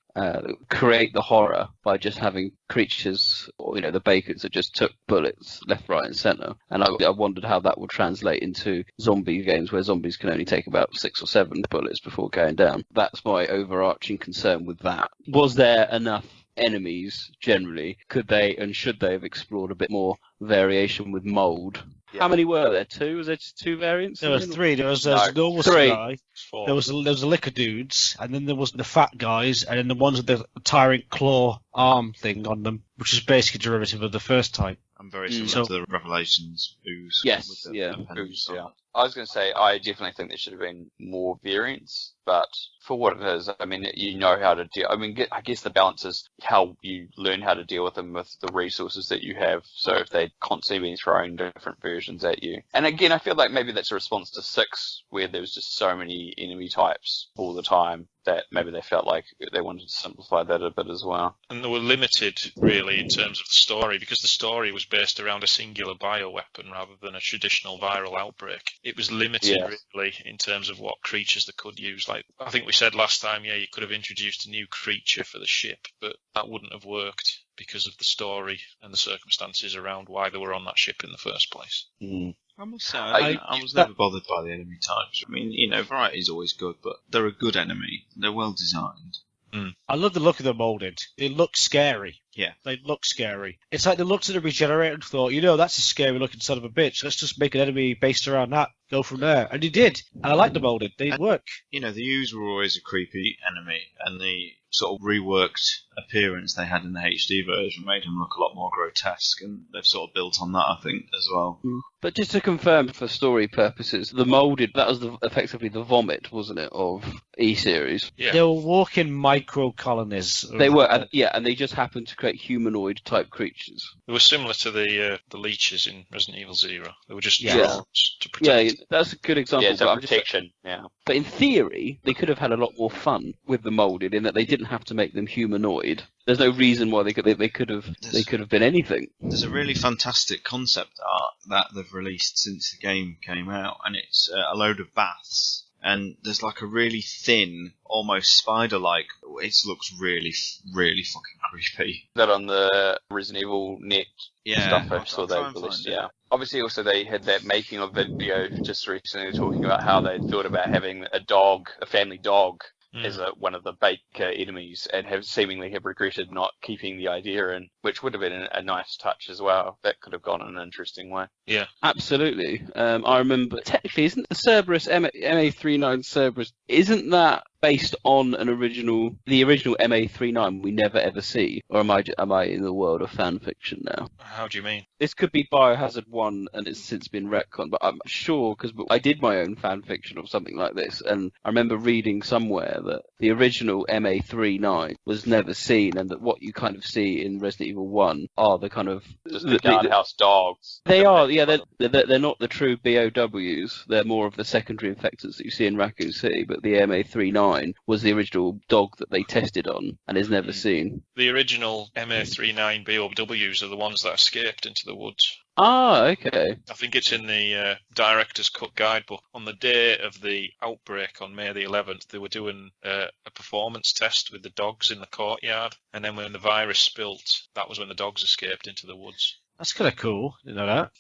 create the horror by just having creatures, or the Bacons that just took bullets left, right, and centre. And I wondered how that would translate into zombie games where zombies can only take about 6 or 7 bullets before going down. That's my overarching concern with that. Was there enough enemies generally? Could they and should they have explored a bit more variation with mould? How many were there? 2? Was there just 2 variants? There were 3. There was a normal guy. There was a liquor dudes, and then there was the fat guys, and then the ones with the tyrant claw arm thing on them, which is basically a derivative of the first type. I'm very similar to the Revelations ooze. Yes, Ooze, yeah. I was going to say, I definitely think there should have been more variants, but for what it is, I mean, you know how to deal. I mean, I guess the balance is how you learn how to deal with them with the resources that you have. So if they constantly being throwing different versions at you. And again, I feel like maybe that's a response to 6, where there was just so many enemy types all the time that maybe they felt like they wanted to simplify that a bit as well. And they were limited, really, in terms of the story, because the story was based around a singular bioweapon rather than a traditional viral outbreak. It was limited, really, in terms of what creatures they could use. Like, I think we said last time, you could have introduced a new creature for the ship, but that wouldn't have worked because of the story and the circumstances around why they were on that ship in the first place. I must say, I was never bothered by the enemy types. I mean, variety is always good, but they're a good enemy. They're well designed. I love the look of the molded. They look scary. Yeah. They look scary. It's like they looked at the regenerator and thought, that's a scary looking son of a bitch. Let's just make an enemy based around that. Go from there. And he did. And I like the molded. They work. The ooze were always a creepy enemy, and the sort of reworked appearance they had in the HD version made him look a lot more grotesque, and they've sort of built on that, I think, as well. But just to confirm for story purposes, the molded, that was effectively the vomit, wasn't it, of E-series? Yeah. They were walking micro colonies. They were, and they just happened to create humanoid type creatures. They were similar to the leeches in Resident Evil 0. They were just drones to protect. Yeah, that's a good example. Yeah, it's protection. But in theory, they could have had a lot more fun with the molded in that they didn't have to make them humanoid. There's no reason why they could have been anything. There's a really fantastic concept art that they've released since the game came out, and it's a load of baths. And there's like a really thin, almost spider-like. It looks really, really fucking creepy. That on the Resident Evil net stuff I saw they released. Obviously, also they had that making of video just recently talking about how they thought about having a family dog, as one of the Baker enemies, and seemingly have regretted not keeping the idea in, which would have been a nice touch as well. That could have gone in an interesting way. Yeah, absolutely. I remember technically, isn't the Cerberus MA39 Cerberus? Isn't that based on the original MA39 we never ever see, or am I in the world of fan fiction now? How do you mean? This could be Biohazard 1 and it's since been retconned, but I'm sure because I did my own fan fiction of something like this, and I remember reading somewhere that the original MA39 was never seen, and that what you kind of see in Resident Evil 1 are the kind of just the guardhouse dogs. They are, they're not the true BOWs. They're more of the secondary infectants that you see in Raccoon City, but the MA39 was the original dog that they tested on and is never seen. The original MA39 BOWs are the ones that escaped into the woods. Ah, okay. I think it's in the Director's Cut guidebook. On the day of the outbreak on May the 11th, they were doing a performance test with the dogs in the courtyard, and then when the virus spilt, that was when the dogs escaped into the woods. That's kind of cool. You know that?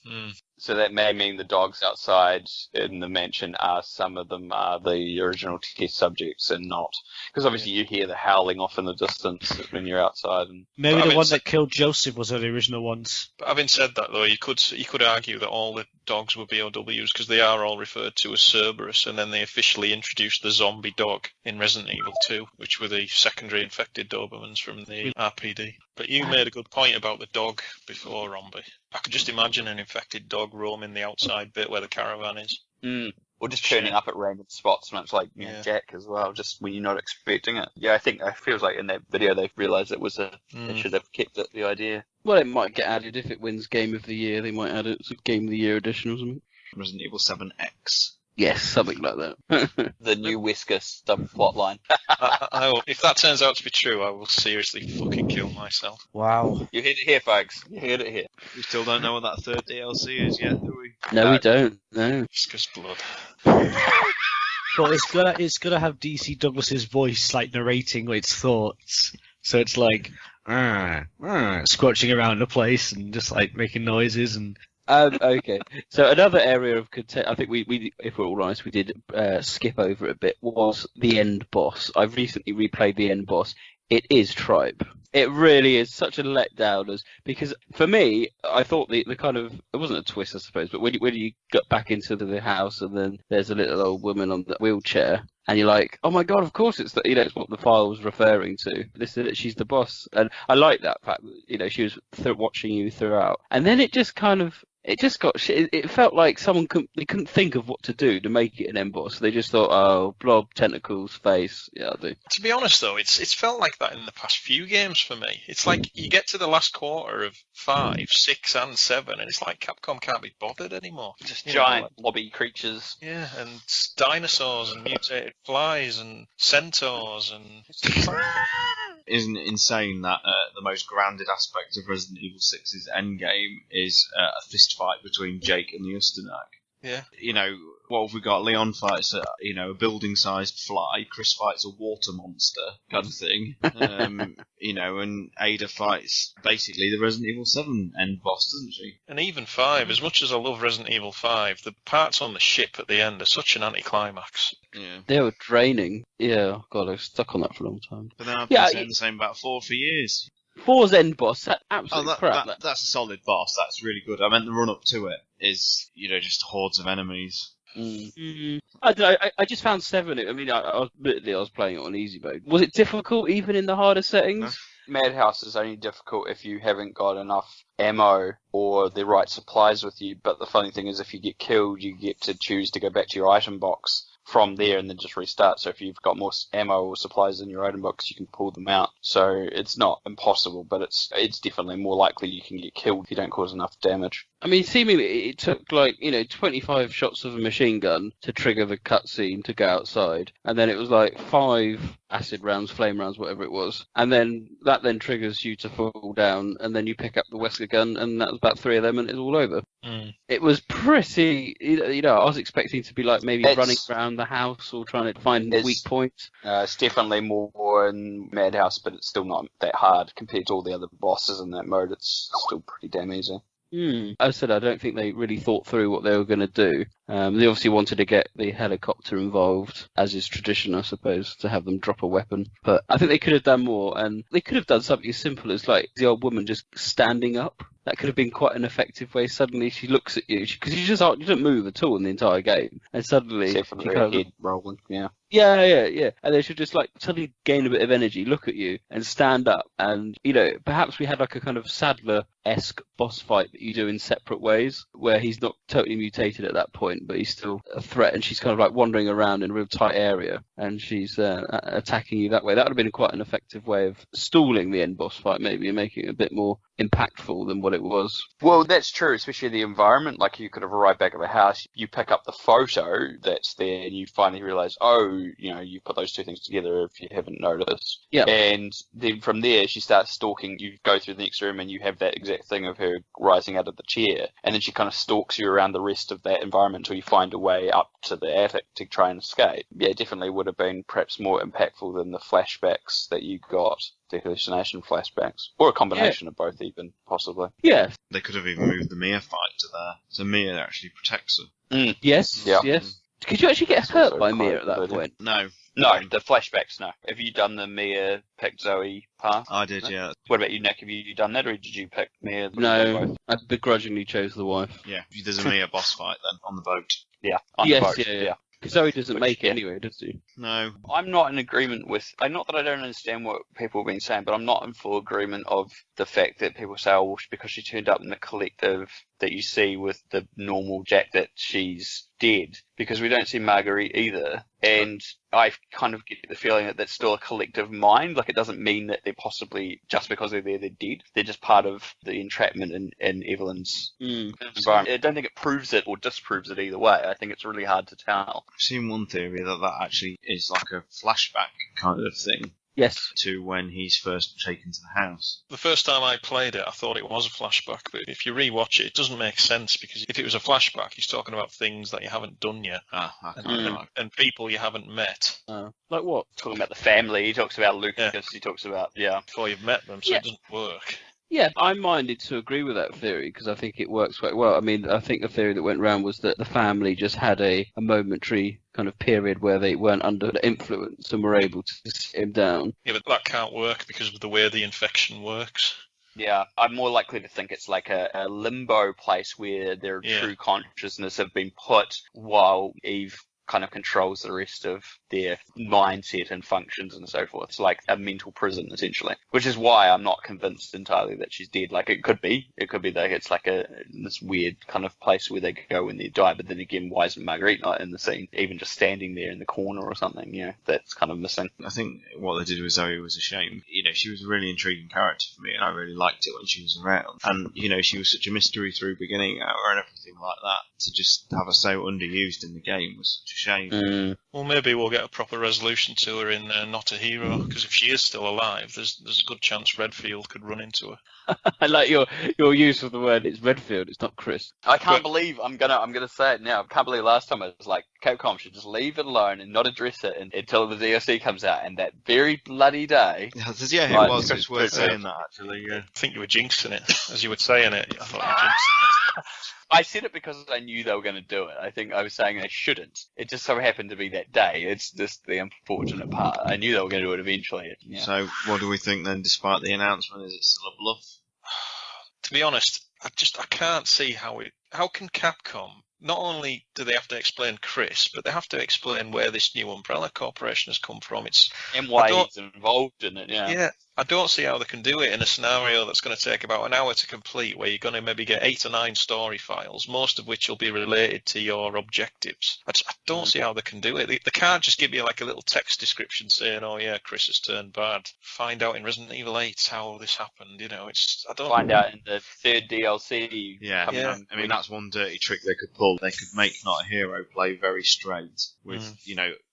So that may mean the dogs outside in the mansion some of them are the original test subjects and not. Because obviously you hear the howling off in the distance when you're outside. Maybe the one that killed Joseph was one of the original ones. But having said that, though, you could argue that all the dogs were BOWs because they are all referred to as Cerberus, and then they officially introduced the zombie dog in Resident Evil 2, which were the secondary infected Dobermans from the RPD. But you made a good point about the dog before, Romby. I could just imagine an infected dog roaming the outside bit where the caravan is. Or just turning up at random spots, much like Jack as well, just when you're not expecting it. Yeah, I think it feels like in that video they've realised it was they should have kept it, the idea. Well, it might get added if it wins Game of the Year. They might add it as a Game of the Year edition or something. Resident Evil 7X. Yes, something like that. The new Wesker subplot line. If that turns out to be true, I will seriously fucking kill myself. Wow. You heard it here, folks. You heard it here. We still don't know what that third DLC is yet, do we? No, we don't. No. Viscous blood. But it's gonna have DC Douglas's voice like narrating its thoughts. So it's like squatching around the place and just like making noises and. Okay. So another area of content, I think we, if we're all honest, we did skip over a bit, was the end boss. I've recently replayed the end boss. It is tripe. It really is such a letdown, because for me, I thought the kind of, it wasn't a twist, I suppose, but when you got back into the house and then there's a little old woman on the wheelchair, and you're like, oh my god, of course it's it's what the file was referring to. This is it, she's the boss, and I like that fact that she was watching you throughout, and then it just kind of. It just got shit. It felt like they couldn't think of what to do to make it an end boss. They just thought, oh, blob, tentacles, face. Yeah, I'll do. To be honest, though, it's felt like that in the past few games for me. It's like you get to the last quarter of 5, 6, and 7, and it's like Capcom can't be bothered anymore. Just giant lobby creatures. Yeah, and dinosaurs and mutated flies and centaurs and. Isn't it insane that the most grounded aspect of Resident Evil 6's endgame is a fist fight between Jake and the Usternak? Yeah. What have we got? Leon fights a building-sized fly. Chris fights a water monster kind of thing. And Ada fights basically the Resident Evil 7 end boss, doesn't she? And even 5, as much as I love Resident Evil 5, the parts on the ship at the end are such an anticlimax. Yeah. They were draining. Yeah, God, I was stuck on that for a long time. But then I've been saying the same about 4 for years. 4's end boss, that absolute crap. That's a solid boss. That's really good. I meant the run up to it is, just hordes of enemies. I don't know. I just found 7. I mean, admittedly, I was playing it on easy mode. Was it difficult even in the harder settings? No. Madhouse is only difficult if you haven't got enough ammo or the right supplies with you. But the funny thing is, if you get killed, you get to choose to go back to your item box from there and then just restart. So if you've got more ammo or supplies in your item box, you can pull them out. So it's not impossible, but it's definitely more likely you can get killed if you don't cause enough damage. I mean, seemingly it took 25 shots of a machine gun to trigger the cutscene to go outside, and then it was like 5 acid rounds, flame rounds, whatever it was, and then that triggers you to fall down, and then you pick up the Wesker gun, and that was about 3 of them, and it's all over. It was pretty, I was expecting to be like maybe running around the house or trying to find weak points. It's definitely more in Madhouse, but it's still not that hard compared to all the other bosses in that mode. It's still pretty damn easy. As I said, I don't think they really thought through what they were going to do. They obviously wanted to get the helicopter involved, as is tradition, I suppose, to have them drop a weapon. But I think they could have done more, and they could have done something as simple as like the old woman just standing up. That could have been quite an effective way. Suddenly she looks at you, because you don't move at all in the entire game, and suddenly except for the head rolling, yeah. Yeah. And they should just suddenly gain a bit of energy, look at you, and stand up. And perhaps we had like a kind of Sadler-esque boss fight that you do in separate ways, where he's not totally mutated at that point, but he's still a threat, and she's kind of like wandering around in a real tight area, and she's attacking you that way. That would have been quite an effective way of stalling the end boss fight, maybe, and making it a bit more impactful than what it was. Well, that's true, especially the environment. Like, you could have arrived back at the house, you pick up the photo that's there, and you finally realise, you put those 2 things together if you haven't noticed. Yeah. And then from there, she starts stalking. You go through the next room, and you have that exact thing of her rising out of the chair, and then she kind of stalks you around the rest of that environment until you find a way up to the attic to try and escape. Yeah, it definitely would have been perhaps more impactful than the flashbacks that you got. The hallucination flashbacks, or a combination of both, even possibly. Yeah, they could have even moved the Mia fight to there, so Mia actually protects her. Yes. Could you actually get hurt by Mia at that point? No, the flashbacks. No. Have you done the Mia pick Zoe path? I did, yeah. What about you, Nick? Have you done that, or did you pick Mia? No, I begrudgingly chose the wife. Yeah, there's a Mia boss fight then on the boat. Yeah, on the boat. Yeah. Zoe doesn't make it anyway, does she? No. I'm not in agreement with... Not that I don't understand what people have been saying, but I'm not in full agreement of the fact that people say, because she turned up in the collective, that you see with the normal Jack that she's dead, because we don't see Marguerite either. And I kind of get the feeling that that's still a collective mind. Like, it doesn't mean that they're possibly, just because they're there, they're dead. They're just part of the entrapment in Evelyn's environment. I don't think it proves it or disproves it either way. I think it's really hard to tell. I've seen one theory that actually is like a flashback kind of thing. Yes. To when he's first taken to the house. The first time I played it, I thought it was a flashback, but if you rewatch it, it doesn't make sense, because if it was a flashback, he's talking about things that you haven't done yet, and people you haven't met. Like what? Talking about the family, he talks about Lucas, he talks about, before you've met them, so it doesn't work. Yeah, I'm minded to agree with that theory, because I think it works quite well. I mean, I think the theory that went around was that the family just had a momentary kind of period where they weren't under influence and were able to sit him down. Yeah, but that can't work because of the way the infection works. Yeah, I'm more likely to think it's like a limbo place where their true consciousness have been put while Eve kind of controls the rest of their mindset and functions and so forth. It's like a mental prison, essentially, which is why I'm not convinced entirely that she's dead. Like, it could be that it's like this weird kind of place where they go when they die, but then again, why isn't Marguerite not in the scene, even just standing there in the corner or something? That's kind of missing. I think what they did with Zoe was a shame. She was a really intriguing character for me, and I really liked it when she was around. And, she was such a mystery through beginning hour and everything like that. To just have her so underused in the game was such a shame. Well, maybe we'll get a proper resolution to her in Not a Hero, because if she is still alive, there's a good chance Redfield could run into her. I like your use of the word. It's Redfield, it's not Chris. I can't believe I'm gonna say it now. I can't believe last time I was like, Capcom should just leave it alone and not address it until the DLC comes out. And that very bloody day, it was. It's worth saying that, actually. Yeah. I think you were jinxing it as you were saying it. I thought you were jinxing it. I said it because I knew they were going to do it. I think I was saying they shouldn't. It just so happened to be that day. It's just the unfortunate part. I knew they were going to do it eventually. Yeah. So, what do we think then, despite the announcement? Is it still a bluff? To be honest, I can't see how can Capcom, not only do they have to explain Chris, but they have to explain where this new Umbrella Corporation has come from. And why he's involved in it, Yeah, I don't see how they can do it in a scenario that's going to take about an hour to complete, where you're going to maybe get 8 or 9 story files, most of which will be related to your objectives. I don't see how they can do it. They can't just give you like a little text description saying, "Oh yeah, Chris has turned bad." Find out in Resident Evil 8 how this happened. I don't find out in the 3rd DLC. Yeah. I mean, that's one dirty trick they could pull. They could make Not a Hero play very straight with,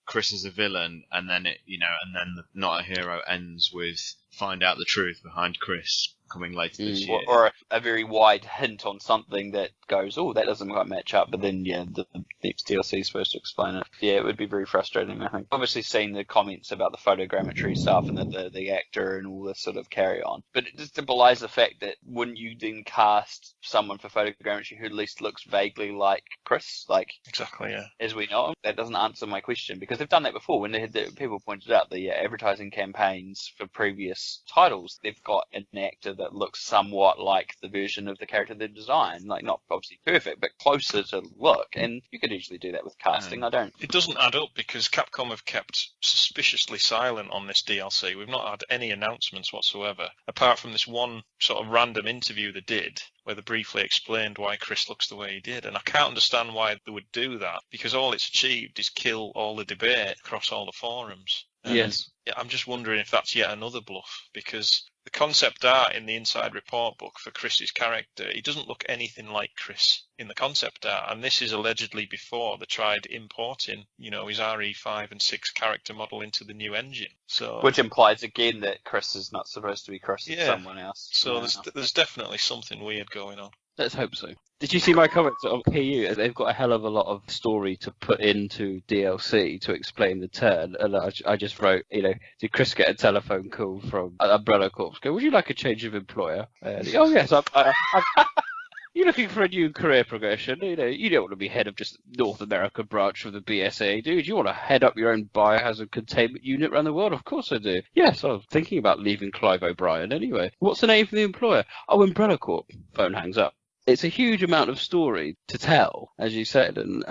Chris as a villain, and then the Not a Hero ends with find out the truth behind Chris coming later this year. Or a very wide hint on something that goes, oh, that doesn't quite match up, but then, the next DLC is supposed to explain it. Yeah, it would be very frustrating, I think. Obviously seen the comments about the photogrammetry stuff and the actor and all this sort of carry on. But it just belies the fact that wouldn't you then cast someone for photogrammetry who at least looks vaguely like Chris? Like, exactly, yeah. As we know him? That doesn't answer my question, because they've done that before. When people pointed out the advertising campaigns for previous titles, they've got an actor that looks somewhat like the version of the character they designed. Like, not obviously perfect, but closer to look. And you could easily do that with casting. It doesn't add up, because Capcom have kept suspiciously silent on this DLC. We've not had any announcements whatsoever, apart from this one sort of random interview they did, where they briefly explained why Chris looks the way he did. And I can't understand why they would do that, because all it's achieved is kill all the debate across all the forums. Yes. Yeah, I'm just wondering if that's yet another bluff, because the concept art in the inside report book for Chris's character, he doesn't look anything like Chris in the concept art, and this is allegedly before they tried importing, his RE5 and 6 character model into the new engine. So, which implies again that Chris is not supposed to be Chris, it's someone else. So there's definitely something weird going on. Let's hope so. Did you see my comments on PU? They've got a hell of a lot of story to put into DLC to explain the turn. And I just wrote, did Chris get a telephone call from Umbrella Corp? Go, would you like a change of employer? Oh, yes. You're looking for a new career progression. You don't want to be head of just North America branch of the BSA, do you? Do you want to head up your own biohazard containment unit around the world? Of course I do. Yes, I was thinking about leaving Clive O'Brien anyway. What's the name for the employer? Oh, Umbrella Corp. Phone hangs up. it's a huge amount of story to tell, as you said. And,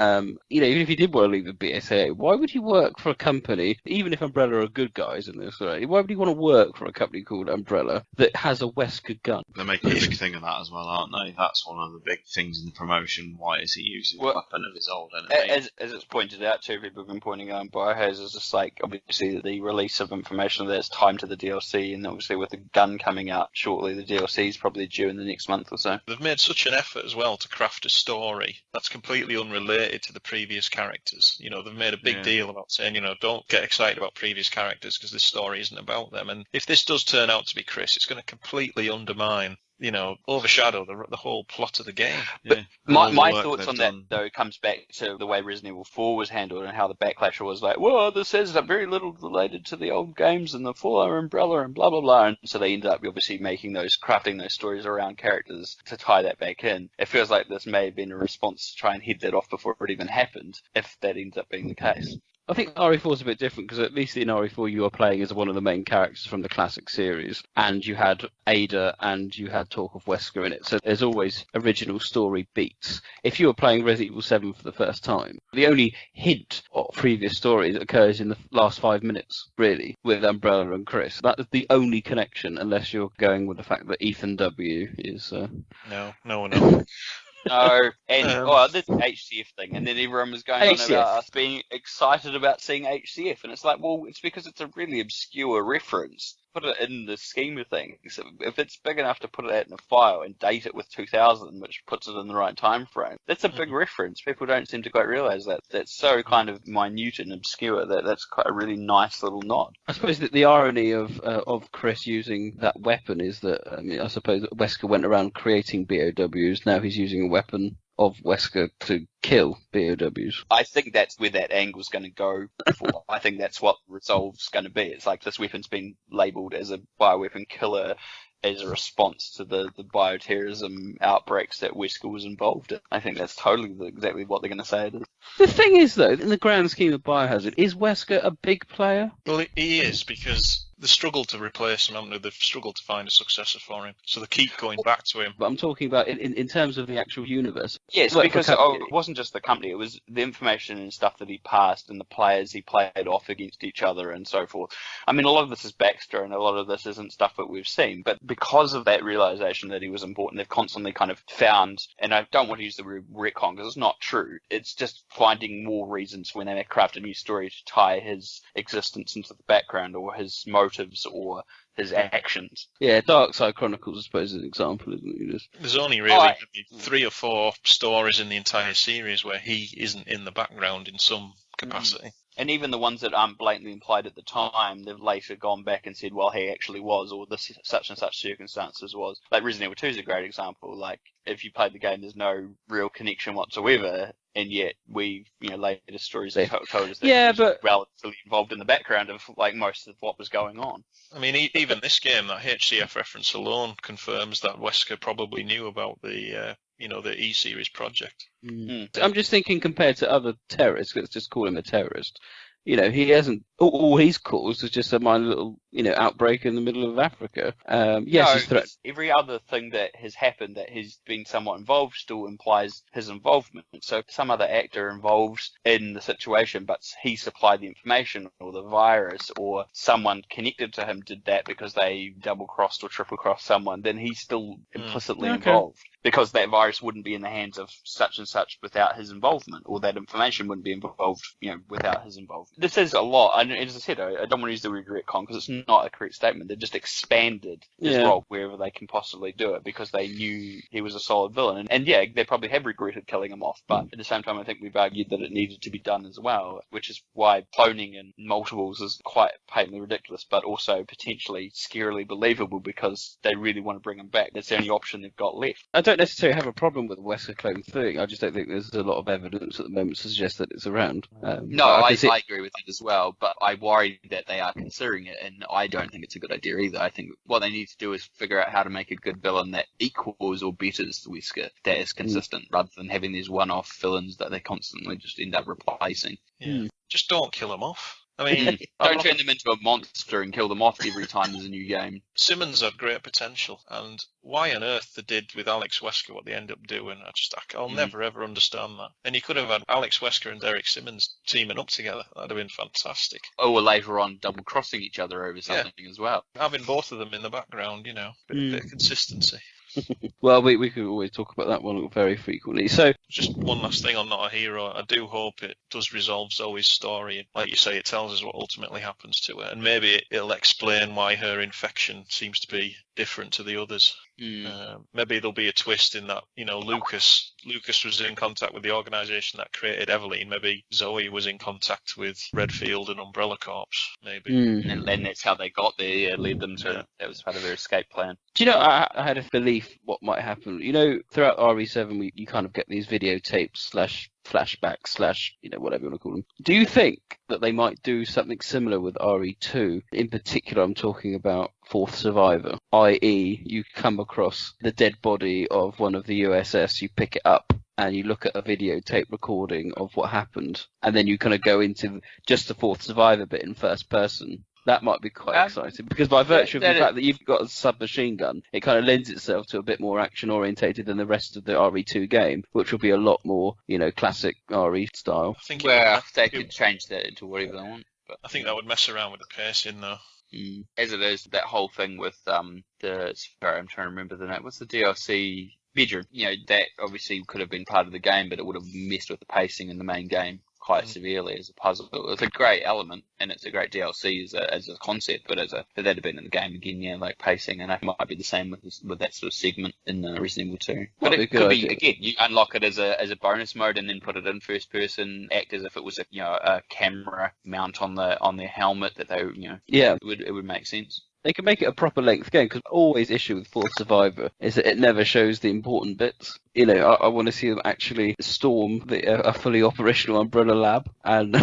even if he did want to leave the BSAA, why would he work for a company, even if Umbrella are good guys in this, right? Why would he want to work for a company called Umbrella that has a Wesker gun? They're making a big thing of that as well, aren't they? That's one of the big things in the promotion. Why is he using a weapon of his old enemy? As it's pointed out too, people have been pointing out in Biohazard, is just like, obviously, the release of information that's timed to the DLC, and obviously with the gun coming out shortly, the DLC is probably due in the next month or so. They've made such an effort as well to craft a story that's completely unrelated to the previous characters. They've made a big deal about saying, don't get excited about previous characters because this story isn't about them. And if this does turn out to be Chris, it's going to completely undermine, overshadow the whole plot of the game. But my thoughts on that, though, comes back to the way Resident Evil 4 was handled and how the backlash was like, well, this is very little related to the old games and the Fallout Umbrella and blah, blah, blah. And so they ended up obviously crafting those stories around characters to tie that back in. It feels like this may have been a response to try and head that off before it even happened, if that ends up being the case. I think RE4 is a bit different because at least in RE4 you were playing as one of the main characters from the classic series, and you had Ada and you had talk of Wesker in it. So there's always original story beats. If you were playing Resident Evil 7 for the first time, the only hint of previous stories occurs in the last 5 minutes, really, with Umbrella and Chris. That is the only connection, unless you're going with the fact that Ethan W. is... No. No, and this HCF thing, and then everyone was going on about us being excited about seeing HCF, and it's like, well, it's because it's a really obscure reference. Put it in the scheme of things. If it's big enough to put it out in a file and date it with 2000, which puts it in the right time frame, that's a big reference. People don't seem to quite realise that. That's so kind of minute and obscure that that's quite a really nice little nod. I suppose that the irony of Chris using that weapon is that, I suppose that Wesker went around creating BOWs, now he's using a weapon of Wesker to kill BOWs. I think that's where that angle's going to go for. I think that's what Resolve's going to be. It's like this weapon's been labelled as a bioweapon killer as a response to the bioterrorism outbreaks that Wesker was involved in. I think that's totally exactly what they're going to say it is. The thing is, though, in the grand scheme of Biohazard, is Wesker a big player? Well, he is, because they struggle to replace him, haven't they? They've struggled to find a successor for him. So they keep going back to him. But I'm talking about in terms of the actual universe. Yes, because it wasn't just the company. It was the information and stuff that he passed and the players he played off against each other and so forth. I mean, a lot of this is backstory and a lot of this isn't stuff that we've seen. But because of that realization that he was important, they've constantly kind of found, and I don't want to use the word retcon because it's not true. It's just finding more reasons when they craft a new story to tie his existence into the background or his motives or his actions. Yeah, Dark Side Chronicles, I suppose, is an example, isn't it? There's only really 3 or 4 stories in the entire series where he isn't in the background in some capacity. And even the ones that aren't blatantly implied at the time, they've later gone back and said, well, he actually was, or this such and such circumstances was. Like Resident Evil 2 is a great example. Like, if you played the game, there's no real connection whatsoever, and yet we've, later stories that told us that he was relatively involved in the background of, like, most of what was going on. I mean, even this game, that HCF reference alone confirms that Wesker probably knew about the E-Series project. I'm just thinking compared to other terrorists, let's just call him a terrorist. He hasn't. All he's caused is just a minor little, outbreak in the middle of Africa. Every other thing that has happened that he's been somewhat involved still implies his involvement. So some other actor involved in the situation, but he supplied the information or the virus, or someone connected to him did that because they double-crossed or triple-crossed someone, then he's still implicitly involved. Because that virus wouldn't be in the hands of such and such without his involvement, or that information wouldn't be involved, without his involvement. This is a lot, and as I said, I don't want to use the word retcon because it's not a correct statement. They've just expanded his role wherever they can possibly do it because they knew he was a solid villain. And they probably have regretted killing him off, but at the same time, I think we've argued that it needed to be done as well, which is why cloning in multiples is quite patently ridiculous, but also potentially scarily believable because they really want to bring him back. That's the only option they've got left. I don't necessarily have a problem with the Wesker clone thing. I just don't think there's a lot of evidence at the moment to suggest that it's around. I agree with it as well, but I worry that they are considering it, and I don't think it's a good idea either. I think what they need to do is figure out how to make a good villain that equals or betters the Wesker, that is consistent, rather than having these one-off villains that they constantly just end up replacing. Just don't kill him off. I mean, Don't turn them into a monster and kill them off every time there's a new game. Simmons had great potential, and why on earth they did with Alex Wesker what they end up doing, I'll never ever understand that. And you could have had Alex Wesker and Derek Simmons teaming up together. That'd have been fantastic. Or later on double crossing each other over something as well. Having both of them in the background, bit of consistency. Well, we could always talk about that one very frequently. So, just one last thing on Not a Hero. I do hope it does resolve Zoe's story. Like you say, it tells us what ultimately happens to her, and maybe it'll explain why her infection seems to be different to the others. Maybe there'll be a twist in that, Lucas was in contact with the organisation that created Eveline. Maybe Zoe was in contact with Redfield and Umbrella Corps, maybe. And that's how they got there, led them to, that was part of their escape plan. Do you know, I had a belief what might happen. Throughout RE7, you kind of get these videotapes / flashbacks / whatever you want to call them. Do you think that they might do something similar with RE2? In particular, I'm talking about Fourth Survivor, i.e. you come across the dead body of one of the USS, you pick it up, and you look at a videotape recording of what happened, and then you kind of go into just the Fourth Survivor bit in first person. That might be quite exciting, because by virtue of the fact that you've got a submachine gun, it kind of lends itself to a bit more action-orientated than the rest of the RE2 game, which will be a lot more, classic RE style. I think they could change that into whatever they want. But I think that would mess around with the pacing, though. As it is, that whole thing with I'm trying to remember the name. What's the DLC? Bedroom. That obviously could have been part of the game, but it would have messed with the pacing in the main game quite severely as a puzzle. It's a great element, and it's a great DLC as a concept, but if that had been in the game again, like pacing, and it might be the same with that sort of segment in Resident Evil 2. But it could be, again, you unlock it as a bonus mode and then put it in first person, act as if it was a camera mount on their helmet that they, it would make sense. They can make it a proper length game, because always issue with Fourth Survivor is that it never shows the important bits. I want to see them actually storm a fully operational Umbrella lab, and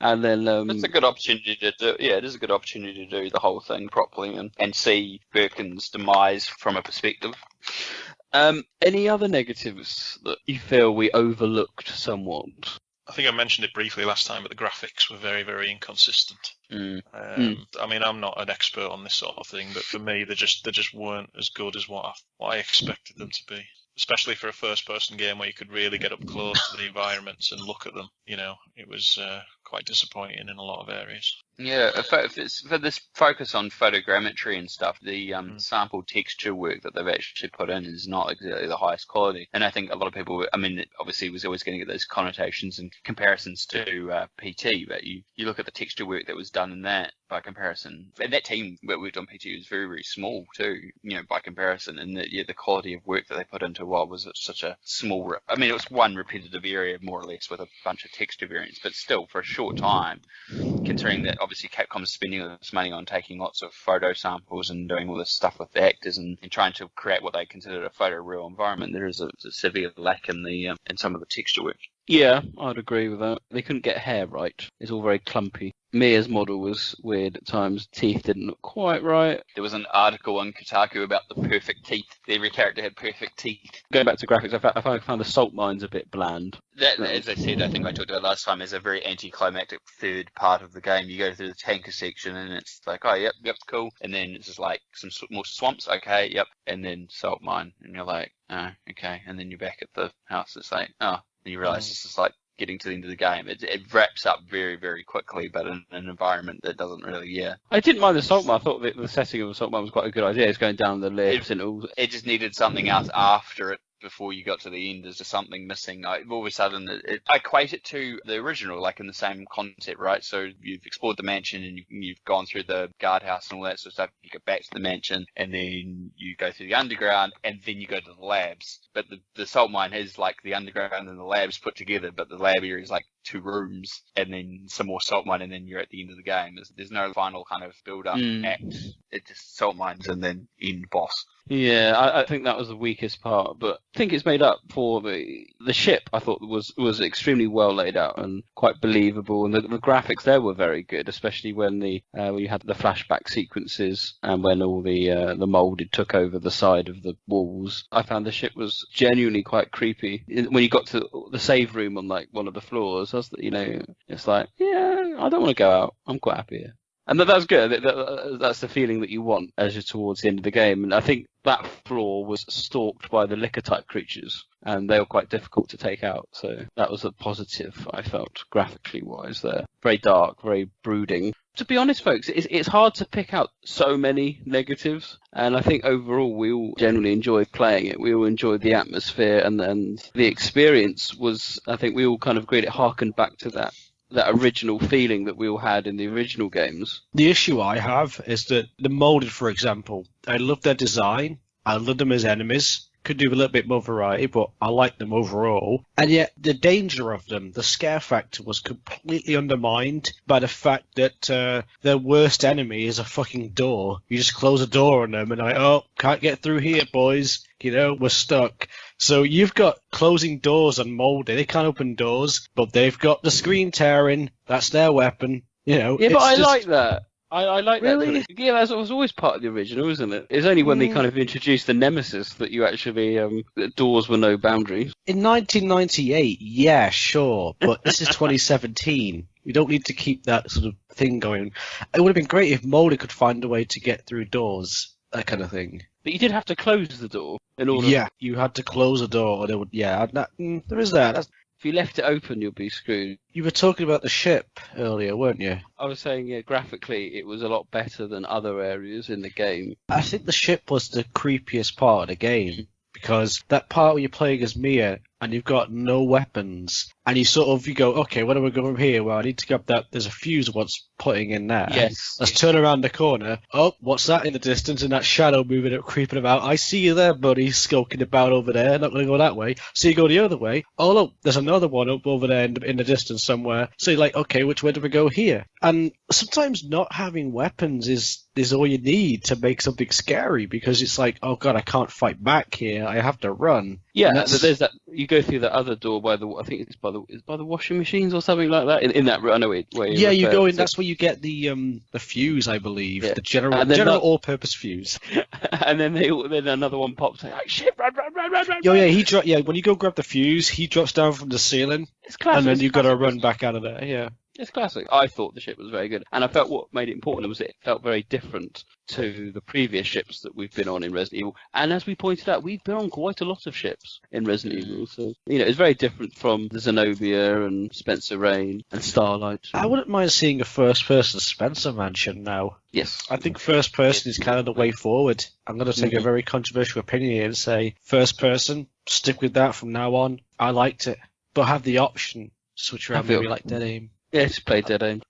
and then it's a good opportunity to do. Yeah, it is a good opportunity to do the whole thing properly and see Birkin's demise from a perspective. Any other negatives that you feel we overlooked somewhat? I think I mentioned it briefly last time, but the graphics were very, very inconsistent. I mean, I'm not an expert on this sort of thing, but for me, they just weren't as good as what I expected them to be. Especially for a first-person game where you could really get up close to the environments and look at them. It was quite disappointing in a lot of areas. Yeah, for this focus on photogrammetry and stuff, the sample texture work that they've actually put in is not exactly the highest quality. And I think a lot of people, obviously, was always going to get those connotations and comparisons to PT, but you look at the texture work that was done in that by comparison. And that team that worked on PT was very, very small too, by comparison. And the quality of work that they put into what was such a small, it was one repetitive area more or less with a bunch of texture variants, but still for a short time, considering that obviously Capcom's spending all this money on taking lots of photo samples and doing all this stuff with the actors and trying to create what they consider a photoreal environment, there is a severe lack in some of the texture work. Yeah, I'd agree with that. They couldn't get hair right. It's all very clumpy. Mia's model was weird at times. Teeth didn't look quite right. There was an article on Kotaku about the perfect teeth. Every character had perfect teeth. Going back to graphics, I found the salt mines a bit bland. That, as I said, I think I talked about last time, is a very anticlimactic third part of the game. You go through the tanker section and it's like, oh, yep, cool. And then it's just like some more swamps, okay, yep. And then salt mine. And you're like, oh, okay. And then you're back at the house. It's like, oh. And you realise it's just like getting to the end of the game. It wraps up very, very quickly, but in an environment that doesn't really, I didn't mind the salt mine. I thought the setting of the salt mine was quite a good idea. It's going down the lifts and all. It just needed something else after it. Before you got to the end, there's just something missing. All of a sudden, I equate it to the original, like in the same concept, right? So you've explored the mansion and you've gone through the guardhouse and all that sort of stuff. You get back to the mansion and then you go through the underground and then you go to the labs. But the salt mine is like the underground and the labs put together, but the lab area is like 2 rooms and then some more salt mine and then you're at the end of the game. There's no final kind of build-up act. It just salt mines and then end boss. Yeah, I think that was the weakest part, but I think it's made up for the ship. I thought was extremely well laid out and quite believable, and the graphics there were very good, especially when you had the flashback sequences and when all the molded took over the side of the walls. I found the ship was genuinely quite creepy. When you got to the save room on like one of the floors, does that. It's like, yeah, I don't want to go out. I'm quite happy here. And that's good. That's the feeling that you want as you're towards the end of the game. And I think that floor was stalked by the liquor-type creatures, and they were quite difficult to take out. So that was a positive, I felt, graphically wise there. Very dark, very brooding. To be honest, folks, it's hard to pick out so many negatives. And I think overall we all generally enjoyed playing it. We all enjoyed the atmosphere, and the experience was, I think we all kind of agreed it harkened back to that original feeling that we all had in the original games. The issue I have is that the molded, for example, I love their design. I love them as enemies. Could do a little bit more variety, but I like them overall. And yet the danger of them, the scare factor, was completely undermined by the fact that their worst enemy is a fucking door. You just close a door on them and can't get through here, boys. We're stuck. So you've got closing doors on molded. They can't open doors, but they've got the screen tearing. That's their weapon. Yeah, but I like that. I like really? that. Yeah, that was always part of the original, isn't it? It's only when they kind of introduced the Nemesis that you actually, the doors were no boundaries. In 1998, yeah, sure, but this is 2017. We don't need to keep that sort of thing going. It would have been great if molded could find a way to get through doors, that kind of thing. But you did have to close the door in order. Yeah, you had to close the door, or they would. Yeah, there is that. If you left it open, you'll be screwed. You were talking about the ship earlier, weren't you? I was saying, yeah, graphically, it was a lot better than other areas in the game. I think the ship was the creepiest part of the game, because that part where you're playing as Mia and you've got no weapons, and you go, okay, where do we go from here? Well, I need to grab that. There's a fuse what's putting in there. Yes. Let's turn around the corner. Oh, what's that in the distance? And that shadow moving up, creeping about. I see you there, buddy, skulking about over there. Not going to go that way. So you go the other way. Oh, look, there's another one up over there in the distance somewhere. So you're like, okay, which way do we go here? And sometimes not having weapons is all you need to make something scary, because it's like, oh god, I can't fight back here. I have to run. Yeah, there's that. You go through that other door by the. I think it's by the washing machines or something like that. In that, I know where. Yeah, you go in. That's where you get the fuse, I believe, the general all-purpose fuse. And then then another one pops. Like, shit, run. Yeah, when you go grab the fuse, he drops down from the ceiling. It's classic. And then you've got to run back out of there. Yeah. It's classic. I thought the ship was very good, and I felt what made it important was it felt very different to the previous ships that we've been on in Resident Evil. And as we pointed out, we've been on quite a lot of ships in Resident Evil, so it's very different from the Zenobia and Spencer Rain and Starlight. I wouldn't mind seeing a first-person Spencer Mansion now. Yes, I think first person is kind of the way forward. I'm going to take a very controversial opinion here and say first person, stick with that from now on. I liked it, but have the option switch around maybe like Dead Aim. Yeah, just play Dead Aim.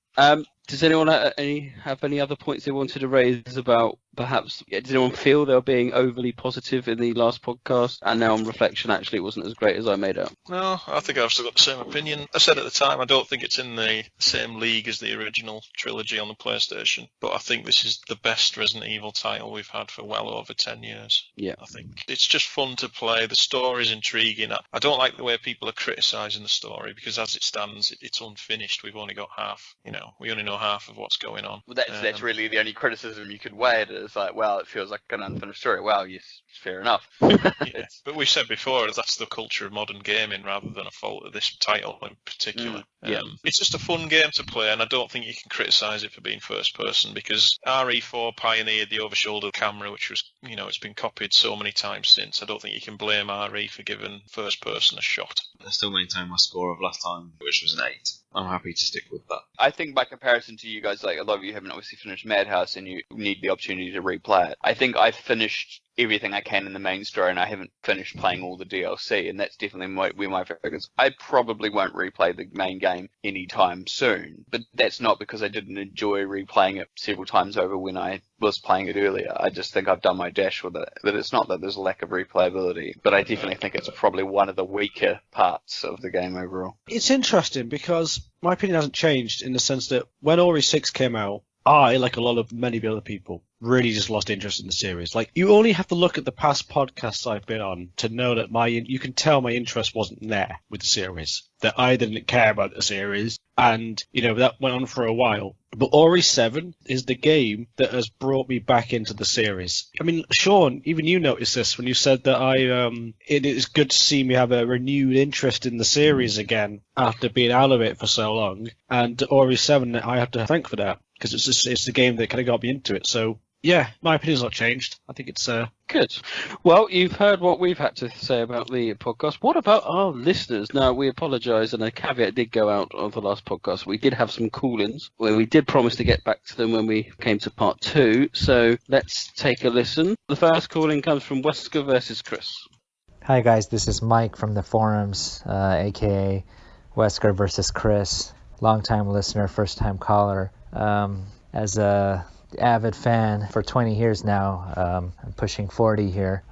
Does anyone have any other points they wanted to raise about perhaps? Did anyone feel they were being overly positive in the last podcast? And now on reflection, actually, it wasn't as great as I made out. No, I think I've still got the same opinion. I said at the time, I don't think it's in the same league as the original trilogy on the PlayStation, but I think this is the best Resident Evil title we've had for well over 10 years. Yeah. I think it's just fun to play. The story's intriguing. I don't like the way people are criticising the story, because as it stands, it's unfinished. We've only got half. We only know half of what's going on. Well, that's really the only criticism you could weigh it. It's like, well, it feels like an unfinished story. Well, yes, fair enough. Yeah. But we've said before, that's the culture of modern gaming rather than a fault of this title in particular. It's just a fun game to play, and I don't think you can criticise it for being first person, because RE4 pioneered the over-shoulder camera, which was, it's been copied so many times since. I don't think you can blame RE for giving first person a shot. I still maintain my score of last time, which was an 8. I'm happy to stick with that. I think by comparison to you guys, like a lot of you haven't obviously finished Madhouse and you need the opportunity to replay it. I think I've finished everything I can in the main story, and I haven't finished playing all the DLC, and that's definitely where my focus. I probably won't replay the main game anytime soon, but that's not because I didn't enjoy replaying it several times over when I was playing it earlier. I just think I've done my dash with it. But it's not that there's a lack of replayability, but I definitely think it's probably one of the weaker parts of the game overall. It's interesting because my opinion hasn't changed in the sense that when Ori 6 came out, I, like a lot of many other people, really just lost interest in the series. Like, you only have to look at the past podcasts I've been on to know that you can tell my interest wasn't there with the series. That I didn't care about the series. and that went on for a while. But Ori 7 is the game that has brought me back into the series. I mean, Sean, even you noticed this when you said that it is good to see me have a renewed interest in the series again after being out of it for so long. And Ori 7, I have to thank for that, because it's the game that kind of got me into it. So, yeah, my opinion's not changed. I think it's good. Well, you've heard what we've had to say about the podcast. What about our listeners? Now, we apologise, and a caveat did go out on the last podcast. We did have some call-ins where we did promise to get back to them when we came to part 2. So let's take a listen. The first call-in comes from Wesker versus Chris. Hi guys, this is Mike from the forums, aka Wesker versus Chris. Long-time listener, first-time caller. As a avid fan for 20 years now. I'm pushing 40 here.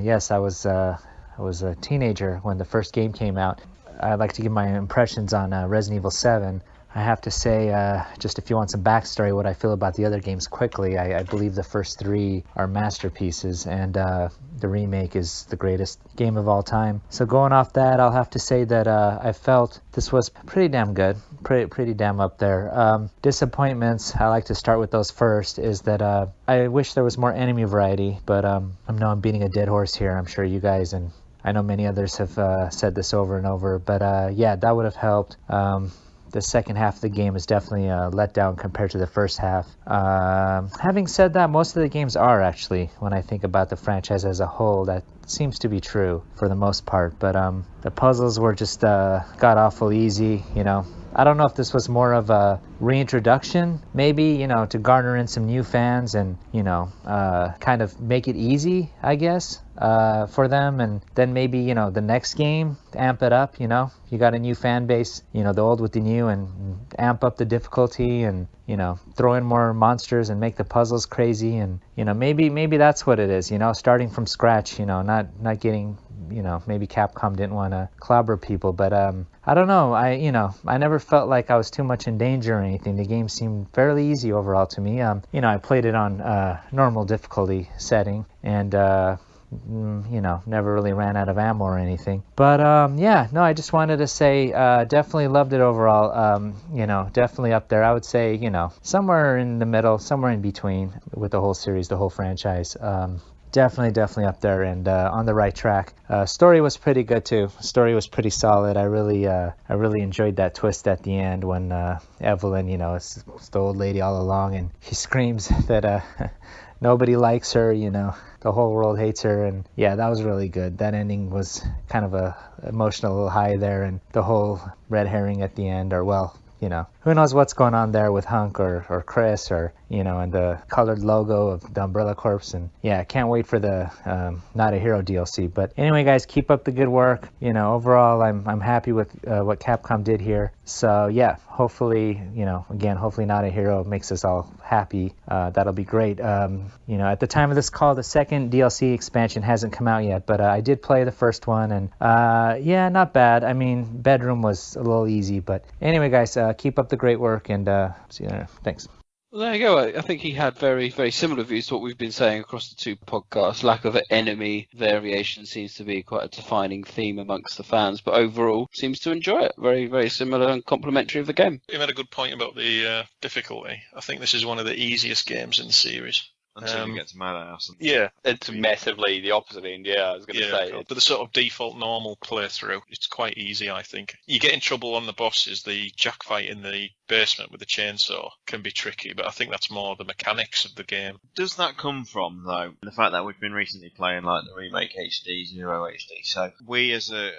Yes, I was a teenager when the first game came out. I'd like to give my impressions on Resident Evil 7. I have to say, just if you want some backstory, what I feel about the other games quickly, I believe the first 3 are masterpieces, and the remake is the greatest game of all time. So going off that, I'll have to say that I felt this was pretty damn good, pretty damn up there. Disappointments, I like to start with those first, is that I wish there was more enemy variety, but I know I'm beating a dead horse here. I'm sure you guys and I know many others have said this over and over, but yeah, that would have helped. The second half of the game is definitely a letdown compared to the first half. Having said that, most of the games are actually, when I think about the franchise as a whole, that seems to be true for the most part. But the puzzles were just god-awful easy, I don't know if this was more of a reintroduction, maybe, to garner in some new fans and, kind of make it easy, I guess, for them. And then maybe, the next game, amp it up, you got a new fan base, the old with the new, and amp up the difficulty and, throw in more monsters and make the puzzles crazy. And, maybe that's what it is, starting from scratch, not getting, maybe Capcom didn't want to clobber people, but I don't know. I never felt like I was too much in danger or anything. The game seemed fairly easy overall to me. I played it on normal difficulty setting, and never really ran out of ammo or anything. But I just wanted to say definitely loved it overall. Definitely up there. I would say, somewhere in the middle, somewhere in between with the whole series, the whole franchise. Definitely up there and on the right track. Story was pretty good too. Story was pretty solid. I really enjoyed that twist at the end when Evelyn, is the old lady all along, and she screams that nobody likes her. The whole world hates her, and yeah, that was really good. That ending was kind of a emotional high there, and the whole red herring at the end, or well, who knows what's going on there with Hunk or Chris or, and the colored logo of the Umbrella Corps. And yeah, can't wait for the Not a Hero DLC. But anyway, guys, keep up the good work. Overall, I'm happy with what Capcom did here. So yeah, hopefully, hopefully Not a Hero makes us all happy. That'll be great. At the time of this call, the second DLC expansion hasn't come out yet, but I did play the first one, and yeah, not bad. I mean, Bedroom was a little easy, but anyway, guys, keep up the great work, and see you later. Thanks. Well, there you go. I think he had very, very similar views to what we've been saying across the 2 podcasts. Lack of enemy variation seems to be quite a defining theme amongst the fans, but overall seems to enjoy it. Very, very similar and complimentary of the game. You made a good point about the difficulty. I think this is one of the easiest games in the series. Until you get to Mad House. Yeah, it's massively the opposite end, I was going to say. But the sort of default normal playthrough, it's quite easy, I think. You get in trouble on the bosses. The jack fight in the basement with the chainsaw can be tricky, but I think that's more the mechanics of the game. Does that come from, though, the fact that we've been recently playing like the Remake HD, Zero HD, so we as a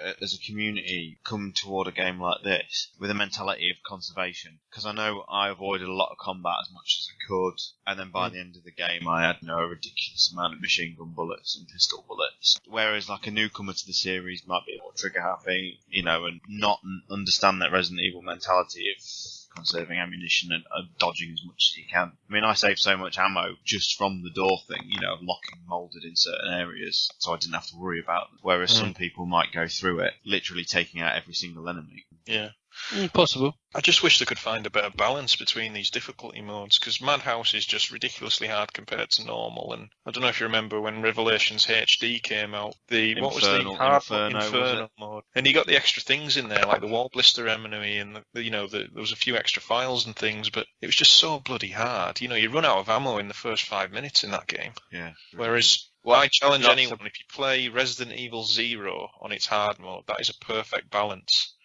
community come toward a game like this with a mentality of conservation? Because I know I avoided a lot of combat as much as I could, and then by the end of the game I had a ridiculous amount of machine gun bullets and pistol bullets. Whereas like a newcomer to the series might be more trigger happy, and not understand that Resident Evil mentality of conserving ammunition and dodging as much as you can. I mean, I saved so much ammo just from the door thing, locking molded in certain areas, so I didn't have to worry about them. Whereas some people might go through it, literally taking out every single enemy. Yeah. Possible. I just wish they could find a better balance between these difficulty modes, because Madhouse is just ridiculously hard compared to normal. And I don't know if you remember when Revelations HD came out, what was the hard Inferno mode? And you got the extra things in there, like the wall blister enemy, and there was a few extra files and things, but it was just so bloody hard. You run out of ammo in the first 5 minutes in that game. Yeah. Whereas I challenge anyone, if you play Resident Evil 0 on its hard mode, that is a perfect balance.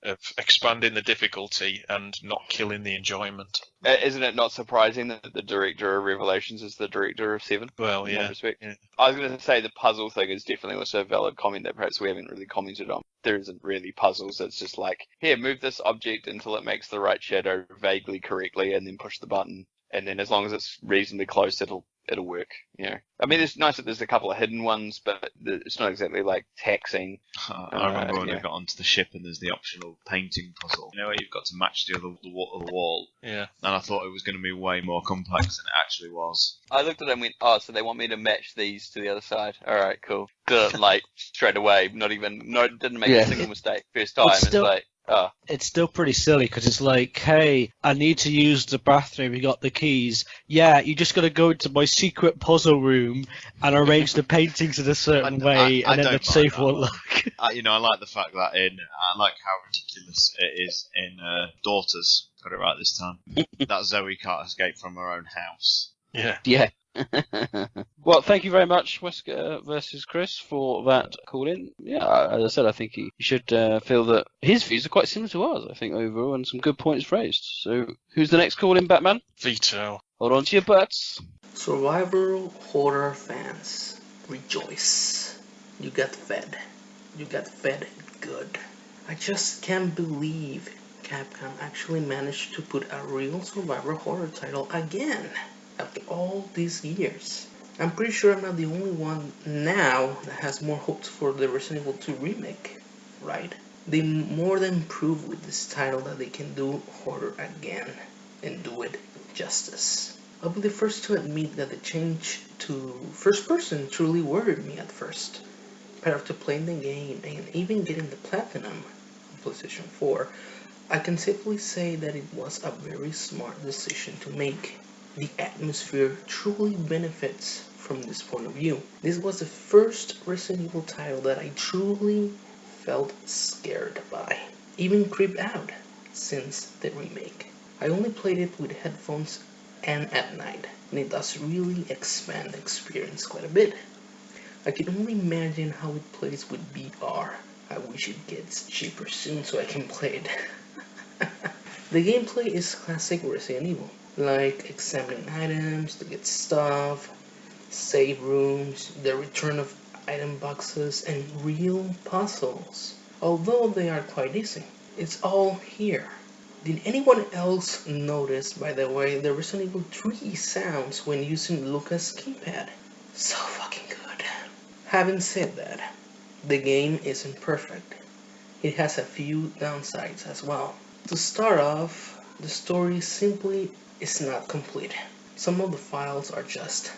Of expanding the difficulty and not killing the enjoyment. Isn't it not surprising that the director of Revelations is the director of 7? Well, in yeah. that respect? Yeah. I was going to say the puzzle thing is definitely also a valid comment that perhaps we haven't really commented on. There isn't really puzzles. It's just like, here, move this object until it makes the right shadow vaguely correctly, and then push the button. And then as long as it's reasonably close, it'll work. I mean, it's nice that there's a couple of hidden ones, but it's not exactly like taxing. I remember when I got onto the ship and there's the optional painting puzzle. Where you've got to match the wall. Yeah. And I thought it was going to be way more complex than it actually was. I looked at it and went, oh, so they want me to match these to the other side. All right, cool. Did it straight away. Didn't make a single mistake first time. It's like, oh. It's still pretty silly because it's like, hey, I need to use the bathroom. You got the keys. Yeah, you just got to go into my secret puzzle room and arrange the paintings in a certain way, and then the safe won't look. I like the fact that I like how ridiculous it is in Daughters. Got it right this time. That Zoe can't escape from her own house. Yeah. Well, thank you very much, Wesker versus Chris, for that call in. Yeah, as I said, I think he should feel that his views are quite similar to ours, I think, overall, and some good points raised. So, who's the next call in, Batman? Veto. Hold on to your butts. Survival horror fans, rejoice. You got fed. You got fed good. I just can't believe Capcom actually managed to put a real survival horror title again. After all these years. I'm pretty sure I'm not the only one now that has more hopes for the Resident Evil 2 remake, right? They more than proved with this title that they can do horror again and do it justice. I'll be the first to admit that the change to first person truly worried me at first. But after playing the game and even getting the platinum on PlayStation 4, I can safely say that it was a very smart decision to make. The atmosphere truly benefits from this point of view. This was the first Resident Evil title that I truly felt scared by, even creeped out since the remake. I only played it with headphones and at night, and it does really expand the experience quite a bit. I can only imagine how it plays with VR. I wish it gets cheaper soon so I can play it. The gameplay is classic Resident Evil. Like examining items to get stuff, save rooms, the return of item boxes, and real puzzles. Although they are quite easy, it's all here. Did anyone else notice, by the way, the Resident Evil 3 sounds when using Lucas' keypad? So fucking good. Having said that, the game isn't perfect. It has a few downsides as well. To start off, the story simply is not complete. Some of the files are just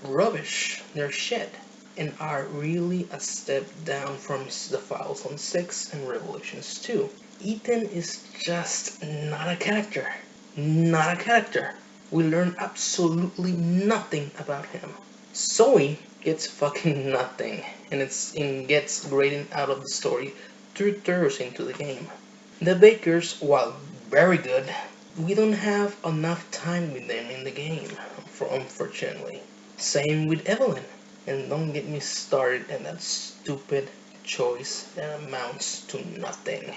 rubbish, they're shit, and are really a step down from the files on 6 and Revelations 2. Ethan is just not a character. Not a character. We learn absolutely nothing about him. Zoe gets fucking nothing, and gets graded out of the story 2/3 into the game. The Bakers, while very good, we don't have enough time with them in the game, unfortunately. Same with Evelyn. And don't get me started on that stupid choice that amounts to nothing.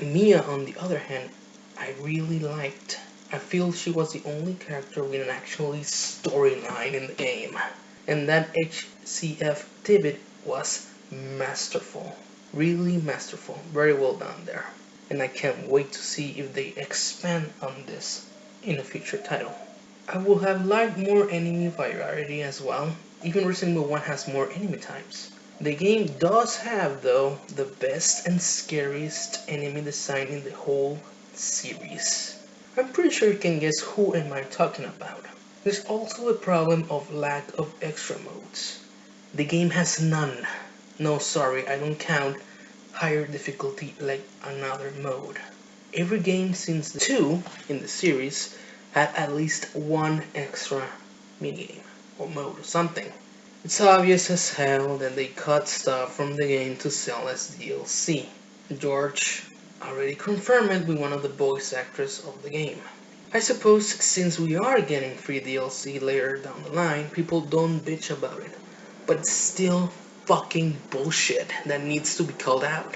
Mia, on the other hand, I really liked. I feel she was the only character with an actually storyline in the game. And that HCF Tibbet was masterful. Really masterful. Very well done there. And I can't wait to see if they expand on this in a future title. I would have liked more enemy variety as well. Even Resident Evil 1 has more enemy types. The game does have, though, the best and scariest enemy design in the whole series. I'm pretty sure you can guess who am I talking about. There's also a problem of lack of extra modes. The game has none. No, sorry, I don't count higher difficulty like another mode. Every game since the 2 in the series had at least one extra minigame or mode or something. It's obvious as hell that they cut stuff from the game to sell as DLC. George already confirmed it with one of the voice actors of the game. I suppose since we are getting free DLC later down the line, people don't bitch about it. But it's still fucking bullshit that needs to be called out.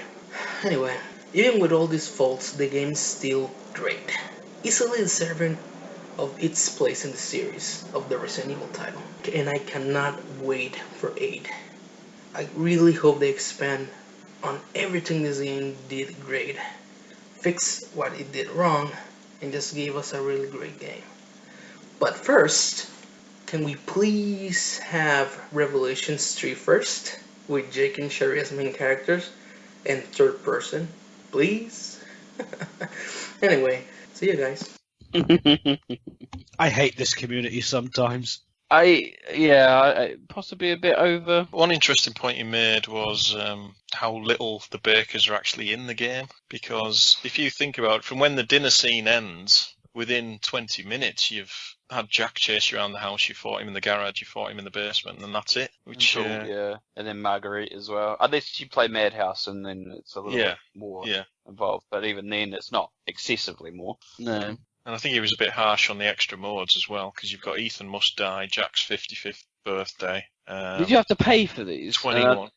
Anyway, even with all these faults, the game is still great. Easily deserving of its place in the series of the Resident Evil title. And I cannot wait for 8. I really hope they expand on everything this game did great, fix what it did wrong, and just gave us a really great game. But first, can we please have Revelations 3 first, with Jake and Sherry as main characters, and third person, please? Anyway, see you guys. I hate this community sometimes. Possibly a bit over. One interesting point you made was how little the Bakers are actually in the game. Because if you think about it, from when the dinner scene ends, within 20 minutes you've had Jack chase you around the house, you fought him in the garage, you fought him in the basement, and that's it. Which and then Marguerite as well. Unless you play Madhouse, and then it's a little bit more involved. But even then, it's not excessively more. No. And I think he was a bit harsh on the extra modes as well, because you've got Ethan Must Die, Jack's 55th birthday. Did you have to pay for these? 21.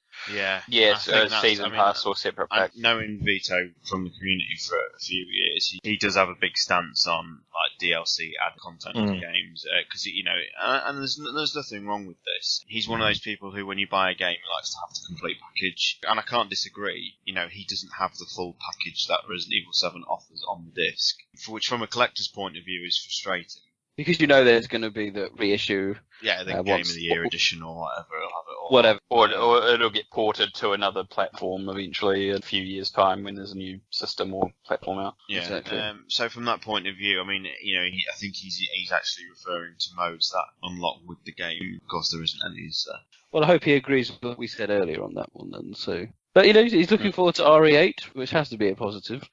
Yes, season pass or separate pack. Knowing Vito from the community for a few years, he does have a big stance on like DLC add content to games because and there's nothing wrong with this. He's one of those people who, when you buy a game, he likes to have the complete package, and I can't disagree. He doesn't have the full package that Resident Evil 7 offers on the disc, which from a collector's point of view is frustrating. Because there's going to be the reissue. Yeah, the Game of the Year edition or whatever. It'll have it all. Whatever. Or it'll get ported to another platform eventually in a few years' time when there's a new system or platform out. Yeah. Exactly. So from that point of view, I mean, I think he's actually referring to modes that unlock with the game. Of course, there isn't any, is there? Well, I hope he agrees with what we said earlier on that one then, so... But, he's looking forward to RE8, which has to be a positive.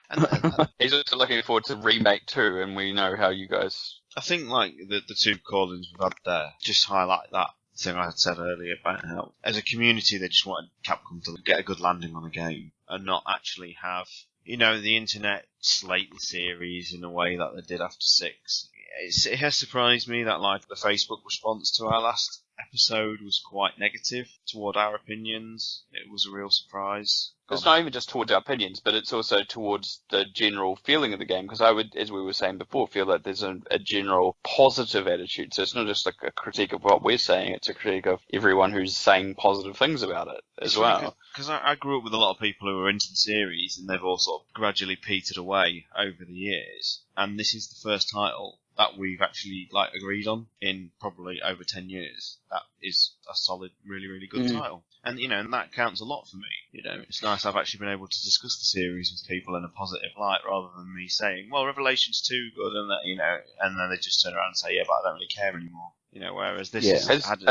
He's also looking forward to Remake 2, and we know how you guys... I think, the two call-ins we've had there just highlight that thing I had said earlier about how, as a community, they just wanted Capcom to get a good landing on a game and not actually have, the internet slate the series in a way that they did after 6. It has surprised me that, the Facebook response to our last episode was quite negative toward our opinions. It was a real surprise. It's not even just towards our opinions, but it's also towards the general feeling of the game, because I would, as we were saying before, feel that there's a general positive attitude. So it's not just like a critique of what we're saying, it's a critique of everyone who's saying positive things about it as well. Because I grew up with a lot of people who were into the series, and they've all sort of gradually petered away over the years, and this is the first title that we've actually agreed on in probably over 10 years. That is a solid, really, really good title. And, and that counts a lot for me. It's nice I've actually been able to discuss the series with people in a positive light rather than me saying, well, Revelation's too good, and that, and then they just turn around and say, yeah, but I don't really care anymore. Whereas this has had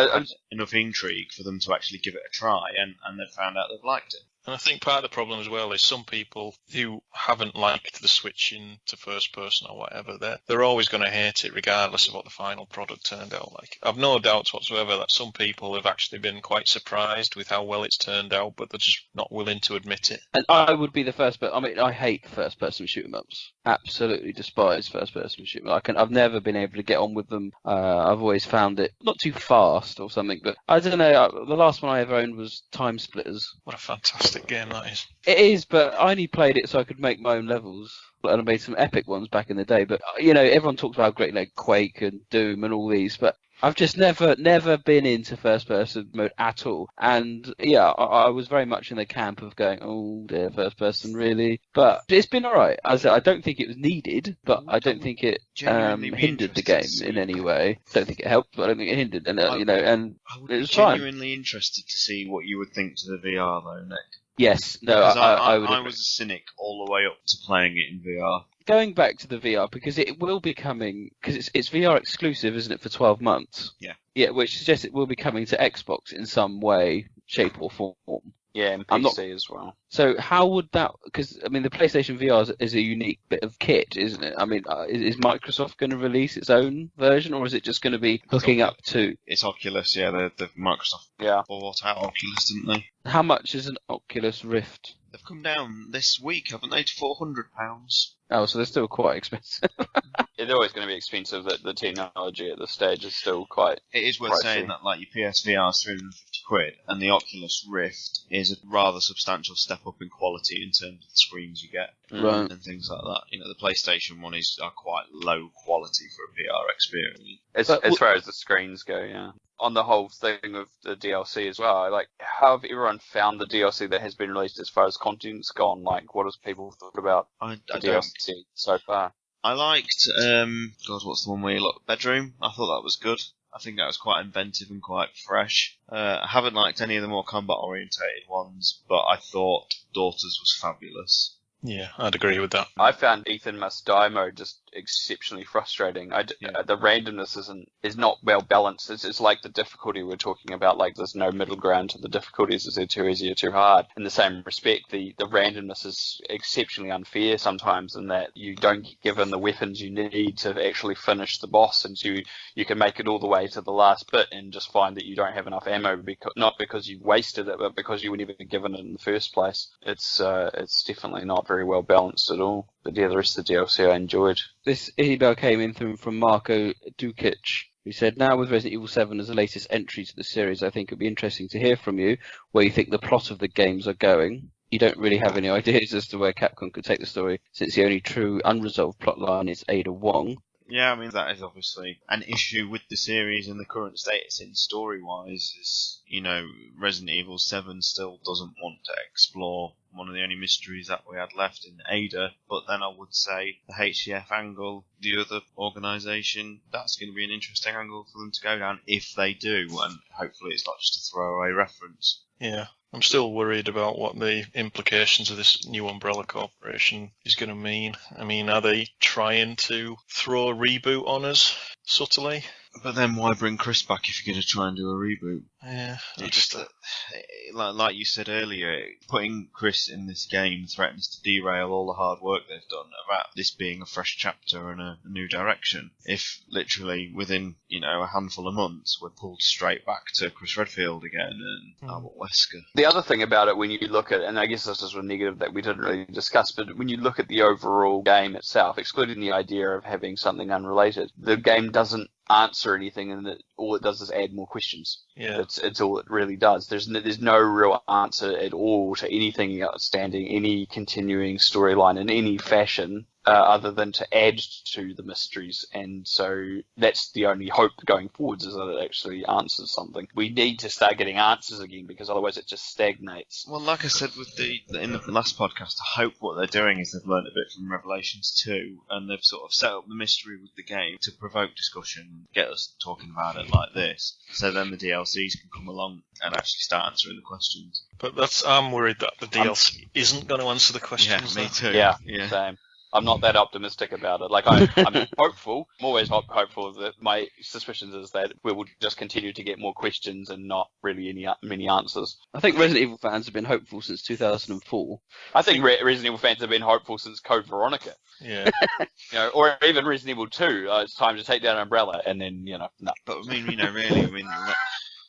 enough intrigue for them to actually give it a try, and they've found out they've liked it. And I think part of the problem as well is some people who haven't liked the switching to first person or whatever, they're always going to hate it regardless of what the final product turned out like. I've no doubts whatsoever that some people have actually been quite surprised with how well it's turned out, but they're just not willing to admit it. And I would be the first, but I hate first person shoot 'em ups. Absolutely despise first person shoot 'em ups. I've never been able to get on with them. I've always found it not too fast or something, but I don't know. The last one I ever owned was Time Splitters. What a fantastic game that is. It is, but I only played it so I could make my own levels. And I made some epic ones back in the day. But, everyone talks about how great Quake and Doom and all these, but I've just never been into first-person mode at all. And, I was very much in the camp of going, oh, dear, first-person, really? But it's been all right. As I said, I don't think it was needed, but I don't think it hindered the game in any way. I don't think it helped, but I don't think it hindered. And, and it was fine. I'm genuinely interested to see what you would think to the VR, though, Nick. Yes, no, I would. I was a cynic all the way up to playing it in VR. Going back to the VR, because it will be coming, because it's VR exclusive, isn't it, for 12 months? Yeah. Yeah, which suggests it will be coming to Xbox in some way, shape or form. Yeah, and PC as well. So how would that? Because I mean, the PlayStation VR is a unique bit of kit, isn't it? I mean, is Microsoft going to release its own version, or is it just going to be hooking up to? It's Oculus, yeah. The Microsoft bought out Oculus, didn't they? How much is an Oculus Rift? They've come down this week, haven't they, to £400? Oh, so they're still quite expensive. They're always going to be expensive. The technology at this stage is still quite. It is worth pricey. saying that like your PSVR is £350, and the Oculus Rift is a rather substantial step up in quality in terms of the screens you get Right. and things like that. You know, the PlayStation one are quite low quality for a VR experience. As far as the screens go, yeah. On the whole thing of the DLC as well, like, how have everyone found the DLC that has been released as far as content's gone? Like, what has people thought about the DLC so far? I liked, what's the one where you look? Bedroom? I thought that was good. I think that was quite inventive and quite fresh. I haven't liked any of the more combat-orientated ones, but I thought Daughters was fabulous. Yeah, I'd agree with that. I found Ethan Must Die mode just exceptionally frustrating. The randomness is not well balanced. It's like the difficulty we're talking about. Like, there's no middle ground to the difficulties. Is it too easy or too hard? In the same respect, the randomness is exceptionally unfair sometimes, in that you don't get given the weapons you need to actually finish the boss, and you can make it all the way to the last bit and just find that you don't have enough ammo, not because you've wasted it, but because you were never given it in the first place. It's definitely not very well balanced at all. But yeah, the rest of the DLC I enjoyed. This email came in from Marco Dukic, who said, now with Resident Evil 7 as the latest entry to the series, I think it'd be interesting to hear from you where you think the plot of the games are going. You don't really have any ideas as to where Capcom could take the story, since the only true unresolved plotline is Ada Wong. Yeah, I mean, that is obviously an issue with the series and the current state it's in story-wise. Is, you know, Resident Evil 7 still doesn't want to explore one of the only mysteries that we had left in Ada, but then I would say the HCF angle, the other organisation, that's going to be an interesting angle for them to go down if they do, and hopefully it's not just a throwaway reference. Yeah, I'm still worried about what the implications of this new Umbrella Corporation is going to mean. I mean, are they trying to throw a reboot on us subtly? But then why bring Chris back if you're going to try and do a reboot? Yeah, It's like you said earlier, putting Chris in this game threatens to derail all the hard work they've done about this being a fresh chapter and a new direction. If literally within, a handful of months we're pulled straight back to Chris Redfield again and Albert Wesker. The other thing about it, when you look at, and I guess this is a negative that we didn't really discuss, but when you look at the overall game itself, excluding the idea of having something unrelated, the game doesn't answer anything, and all it does is add more questions. Yeah, it's all it really does. There's no real answer at all to anything outstanding, any continuing storyline in any fashion, other than to add to the mysteries. And so that's the only hope going forwards, is that it actually answers something. We need to start getting answers again, because otherwise it just stagnates. Well, like I said in the last podcast, I hope what they're doing is they've learned a bit from Revelations 2, and they've sort of set up the mystery with the game to provoke discussion, get us talking about it like this, so then the DLCs can come along and actually start answering the questions. But I'm worried that the DLC isn't going to answer the questions. Yeah, me too. Yeah, same. I'm not that optimistic about it. Like, I'm hopeful. I'm always hopeful that my suspicions is that we will just continue to get more questions and not really many answers. I think Resident Evil fans have been hopeful since 2004. I think Resident Evil fans have been hopeful since Code Veronica. Yeah. Or even Resident Evil 2. It's time to take down Umbrella, and then, no. But I mean, really,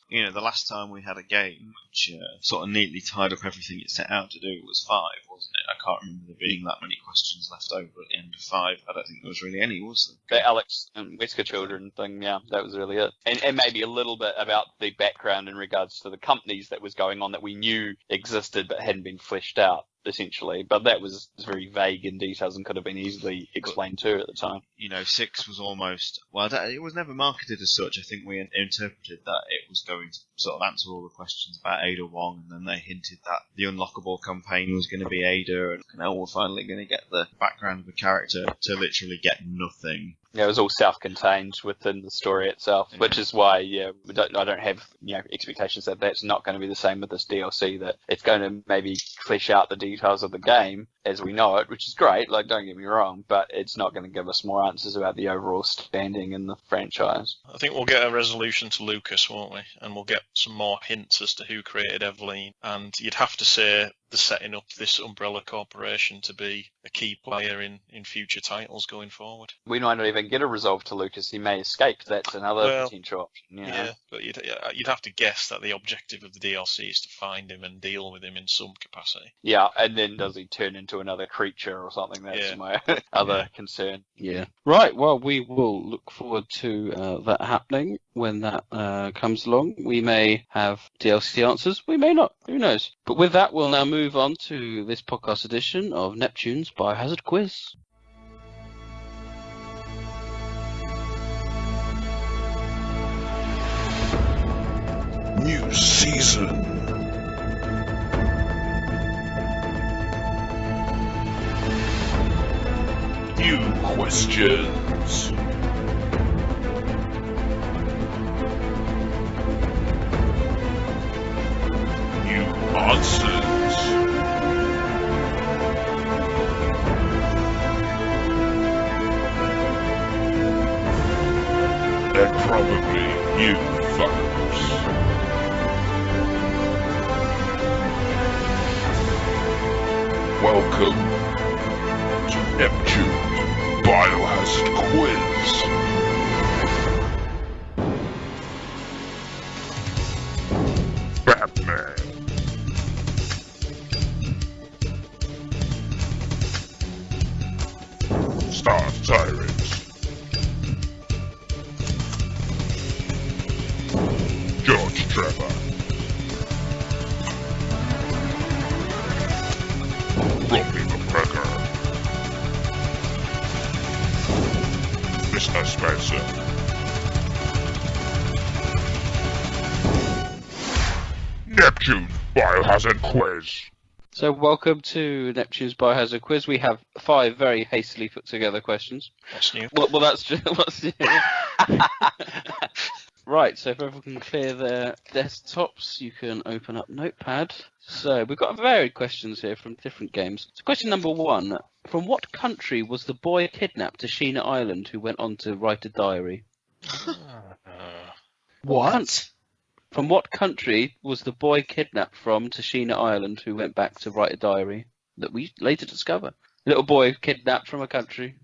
the last time we had a game which sort of neatly tied up everything it set out to do was 5, wasn't it? I can't remember there being that many questions left over at the end of 5. I don't think there was really any, was there? The Alex and Wesker children thing, yeah, that was really it. And maybe a little bit about the background in regards to the companies that was going on that we knew existed but hadn't been fleshed out, essentially. But that was very vague in details and could have been easily explained too at the time. 6 was almost... Well, it was never marketed as such. I think we interpreted that it was going to sort of answer all the questions about Ada Wong, and then they hinted that the unlockable campaign was going to be Ada, and now we're finally going to get the background of the character, to literally get nothing. Yeah, it was all self-contained within the story itself, which is why, I don't have expectations that that's not going to be the same with this DLC, that it's going to maybe flesh out the details of the game as we know it, which is great, like, don't get me wrong, but it's not going to give us more answers about the overall standing in the franchise. I think we'll get a resolution to Lucas, won't we? And we'll get some more hints as to who created Eveline. And you'd have to say they're setting up this Umbrella Corporation to be a key player in future titles going forward. We might not even get a resolve to Lucas. He may escape. That's another potential option. Yeah, but you'd have to guess that the objective of the DLC is to find him and deal with him in some capacity. Yeah, and then does he turn into another creature or something? That's my other concern. Yeah. Right, well, we will look forward to that happening when that comes along. We may have DLC answers, we may not. Who knows? But with that, we'll now move on to this podcast edition of Neptune's Biohazard Quiz. New season. New questions. New answers. And probably new fuck-ups. Welcome to Neptune's Biohazard Quiz. Batman. Star Tyrant. George Trevor. Robbie McGregor. Mr. Spencer. Neptune Biohazard Quiz. So welcome to Neptune's Biohazard Quiz. We have 5 very hastily put together questions. That's new. Well, that's just what's new. Right, so if everyone can clear their desktops, you can open up Notepad. So we've got varied questions here from different games. So question number 1. From what country was the boy kidnapped to Sheena Island who went on to write a diary? What? From what country was the boy kidnapped from Tashina Island who went back to write a diary that we later discover? Little boy kidnapped from a country.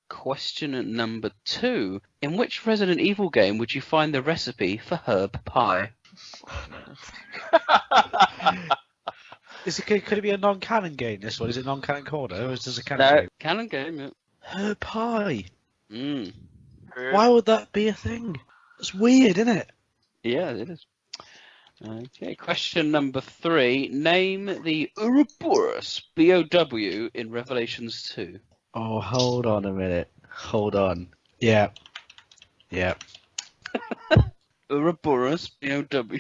Question number 2. In which Resident Evil game would you find the recipe for herb pie? Could it be a non-canon game, this one? Is it non-canon corner, or is this a canon game? Canon game, yeah. Herb pie. Mm. Why would that be a thing? It's weird, isn't it? Yeah, it is. Okay, question number 3. Name the Ouroboros BOW in Revelations 2. Oh, hold on a minute. Hold on. Yeah. Ouroboros BOW.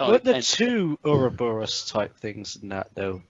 Weren't there 2 Ouroboros type things in that, though?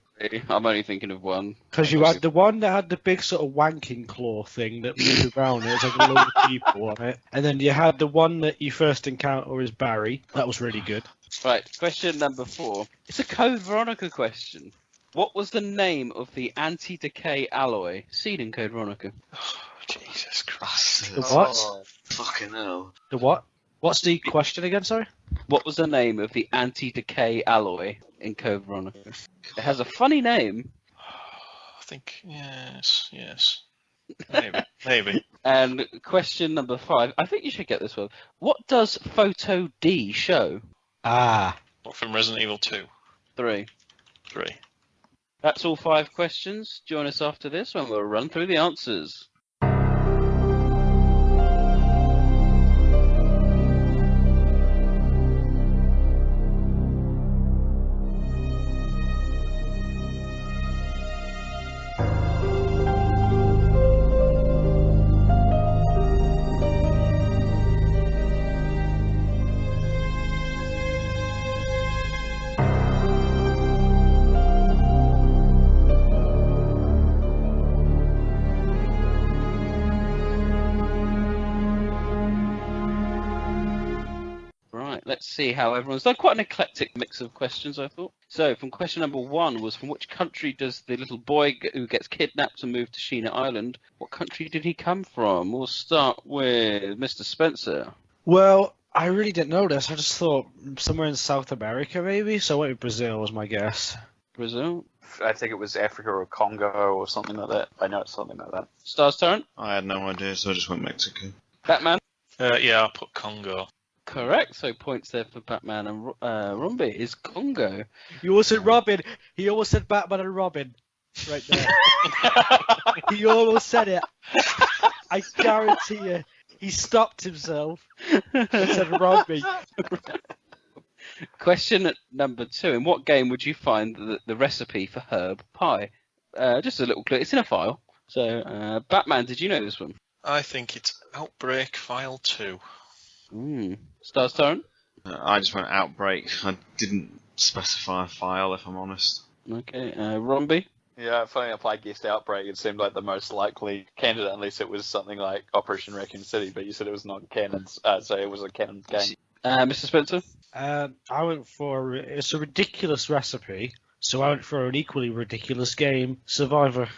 I'm only thinking of one. Because you had the one that had the big sort of wanking claw thing that moved around. It was like a load of people on it. And then you had the one that you first encounter as Barry. That was really good. Right, question number 4. It's a Code Veronica question. What was the name of the anti-decay alloy seen in Code Veronica? Oh, Jesus Christ. The what? Oh, fucking hell. The what? What's the question again, sorry? What was the name of the anti-decay alloy in Code Veronica? It has a funny name. I think, yes. Maybe. And question number 5. I think you should get this one. What does Photo D show? What, from Resident Evil 2? 3. That's all 5 questions. Join us after this when we'll run through the answers. Let's see how everyone's done. Quite an eclectic mix of questions, I thought. So, from question number 1 was, from which country does the little boy who gets kidnapped and moved to Sheena Island, what country did he come from? We'll start with Mr. Spencer. Well, I really didn't know this. I just thought somewhere in South America, maybe. So I went with Brazil was my guess. Brazil. I think it was Africa or Congo or something like that. I know it's something like that. Stars turn. I had no idea, so I just went Mexico. Batman. Yeah, I'll put Congo. Correct. So points there for Batman and Rumby is Congo. You almost said Robin. He almost said Batman and Robin. Right there. He almost said it. I guarantee you. He stopped himself. He said Robin. Question number 2. In what game would you find the recipe for herb pie? Just a little clue. It's in a file. So, Batman, did you know this one? I think it's Outbreak File 2. Stars turn. I just went Outbreak. I didn't specify a file, if I'm honest. Okay, Romby. Yeah, funny enough, I guessed Outbreak. It seemed like the most likely candidate, unless it was something like Operation Raccoon City, but you said it was not canon, so it was a canon game. Mr. Spencer? I went for... It's a ridiculous recipe, so I went for an equally ridiculous game, Survivor.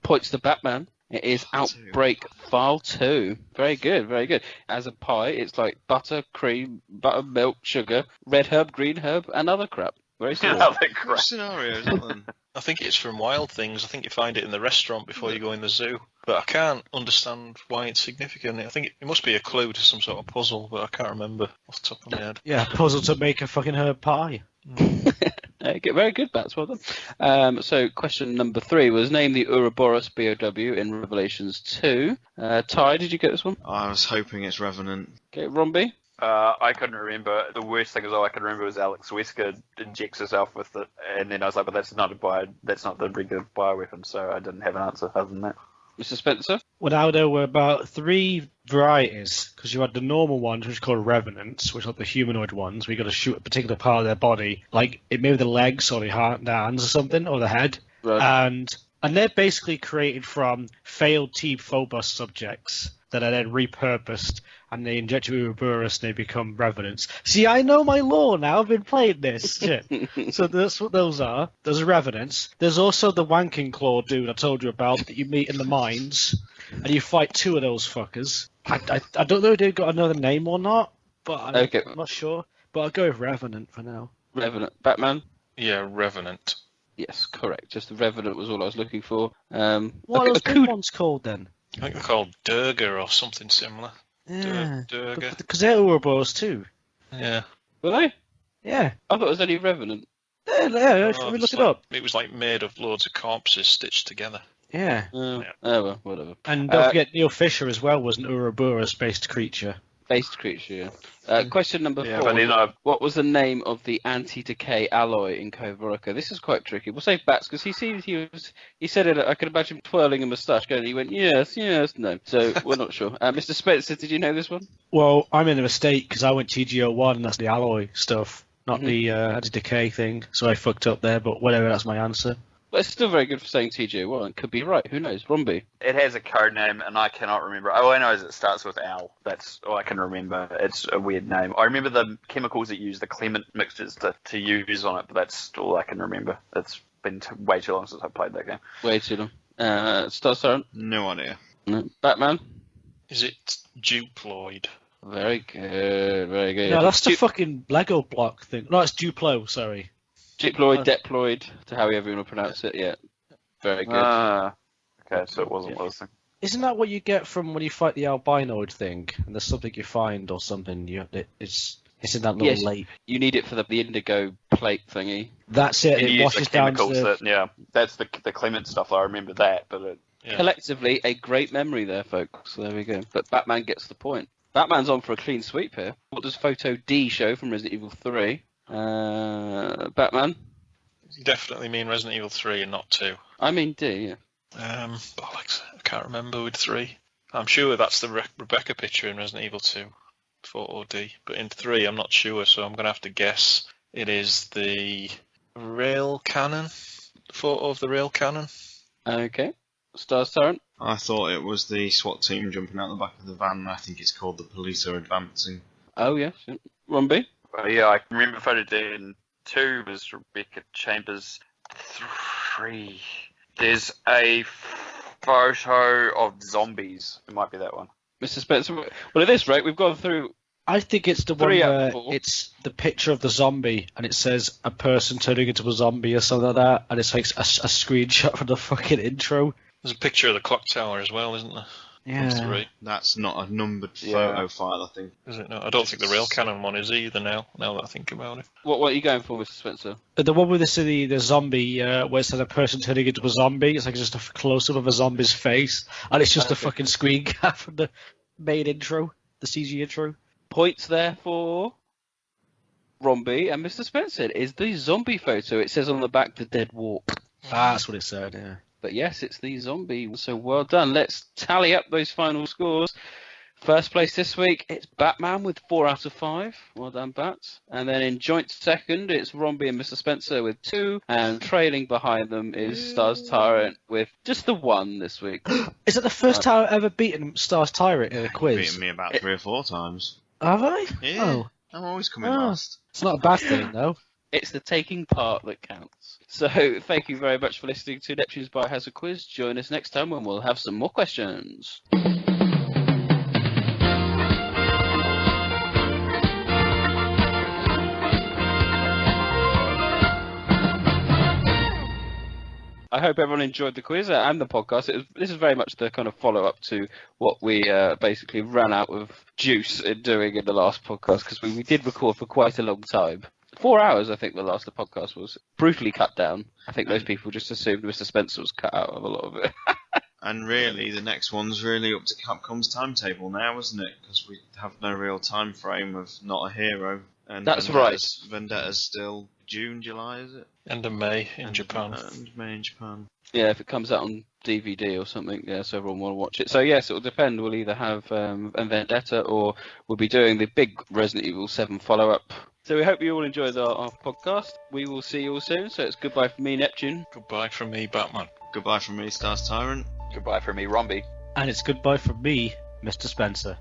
Points to Batman. It is Outbreak File 2. Very good, very good. As a pie, it's like butter, cream, butter, milk, sugar, red herb, green herb, and other crap. Very simple. What scenario is that then? I think it's from Wild Things. I think you find it in the restaurant before you go in the zoo. But I can't understand why it's significant. I think it must be a clue to some sort of puzzle, but I can't remember off the top of my head. Yeah, puzzle to make a fucking herb pie. Very good, Bats. Well done. So question number 3 was name the Ouroboros BOW in Revelations 2. Ty, did you get this one? I was hoping it's Revenant. Okay, Romby? I couldn't remember. The worst thing is all I could remember was Alex Wesker injects herself with it, and then I was like, but that's not the regular bioweapon, so I didn't have an answer other than that. Mr. Spencer? Well, there were about 3 varieties, because you had the normal ones, which are called revenants, which are the humanoid ones, where you got to shoot a particular part of their body, like it may be the legs or the hands or something, or the head. Right. And they're basically created from failed T-Phobos subjects that are then repurposed, and they inject Ouroboros and they become revenants. See, I know my lore now. I've been playing this shit. So that's what those are. Those are revenants. There's also the wanking claw dude I told you about that you meet in the mines, and you fight 2 of those fuckers. I don't know if they've got another name or not, but I'm not sure. But I'll go with Revenant for now. Revenant. Batman? Yeah, Revenant. Yes, correct. Just the Revenant was all I was looking for. What are those good ones called then? I think they're called Durga or something similar. Yeah, Durga. Because they're Ouroboros too. Yeah. Were they? Yeah. I thought it was only Revenant. Yeah, should we look it up? It was like made of loads of corpses stitched together. Yeah. Oh, well, whatever. And don't forget, Neil Fisher as well was an Ouroboros-based creature. Based creature, yeah. Question number 4. But what was the name of the anti-decay alloy in Code Veronica? This is quite tricky. We'll save Bats because he said it. I could imagine twirling a moustache going. He went yes, no. So we're not sure. Mr. Spencer, did you know this one? Well, I'm in a mistake because I went TGO1 and that's the alloy stuff, not the anti-decay thing. So I fucked up there. But whatever, that's my answer. But it's still very good for saying TGO1. Could be right. Who knows? Romby. It has a code name, and I cannot remember. All I know is it starts with Al. That's all I can remember. It's a weird name. I remember the chemicals that use the Clement mixtures to use on it, but that's all I can remember. It's been way too long since I played that game. Way too long. Star? No idea. No. Batman? Is it Duploid? Very good. Very good. No, that's the fucking Lego block thing. No, it's Duplo, sorry. Diploid, Deploid, to however you want to pronounce it, yeah. Very good. Okay, so it wasn't listening. Isn't that what you get from when you fight the albinoid thing? And there's something you find or something, it's in that little lake. You need it for the indigo plate thingy. That's it, it washes down to the... that's the Clement stuff, I remember that, but Collectively, a great memory there, folks. There we go. But Batman gets the point. Batman's on for a clean sweep here. What does Photo D show from Resident Evil 3? Batman? You definitely mean Resident Evil 3 and not 2. I mean D, yeah. Bollocks. I can't remember with 3. I'm sure that's the Rebecca picture in Resident Evil 2, Photo D. But in 3, I'm not sure, so I'm going to have to guess it is the rail cannon. The photo of the rail cannon. Okay. Stars Torrent? I thought it was the SWAT team jumping out the back of the van. I think it's called The Police Are Advancing. Oh, yes. Romby? Yeah, I remember Photo D in 2 was Rebecca Chambers. 3. There's a photo of zombies. It might be that one. Mr. Spencer, well, at this rate, we've gone through I think it's the one Three out of where four. it's the picture of the zombie and it says a person turning into a zombie or something like that, and it's like a screenshot from the fucking intro. There's a picture of the clock tower as well, isn't there? Yeah. Three. That's not a numbered photo file, I think. Is it? No, I don't think the real canon one is either now that I think about it. What are you going for, Mr. Spencer? The one with the zombie, where it says a person turning into a zombie, it's like just a close-up of a zombie's face, and it's just a fucking screen cap from the main intro, the CG intro. Points there for Romby and Mr. Spencer. Is the zombie photo. It says on the back, the dead walk. That's what it said, yeah. But yes, it's the zombie. So well done. Let's tally up those final scores. First place this week, it's Batman with 4 out of 5. Well done, Bats. And then in joint second, it's Romby and Mr. Spencer with 2. And trailing behind them is Stars Tyrant with just the 1 this week. Is it the first time I've ever beaten Stars Tyrant in a quiz? Beaten me about 3 or 4 times. Have I? Yeah. Oh. I'm always coming last. It's not a bad thing, though. It's the taking part that counts. So thank you very much for listening to Neptune's Biohazard Quiz. Join us next time when we'll have some more questions. I hope everyone enjoyed the quiz and the podcast. This is very much the kind of follow-up to what we basically ran out of juice in doing in the last podcast, because we did record for quite a long time. 4 hours, I think, the last the podcast was brutally cut down. I think those people just assumed Mr. Spencer was cut out of a lot of it. And really, the next one's really up to Capcom's timetable now, isn't it? Because we have no real time frame of Not a Hero. And That's Vendetta's still June, July, is it? End of May in Japan. End of May in Japan. Yeah, if it comes out on DVD or something, yeah, so everyone will watch it. So yes, it will depend. We'll either have a Vendetta, or we'll be doing the big Resident Evil 7 follow-up. So we hope you all enjoyed our podcast. We will see you all soon. So it's goodbye from me, Neptune. Goodbye from me, Batman. Goodbye from me, Stars Tyrant. Goodbye from me, Romby. And it's goodbye from me, Mr. Spencer.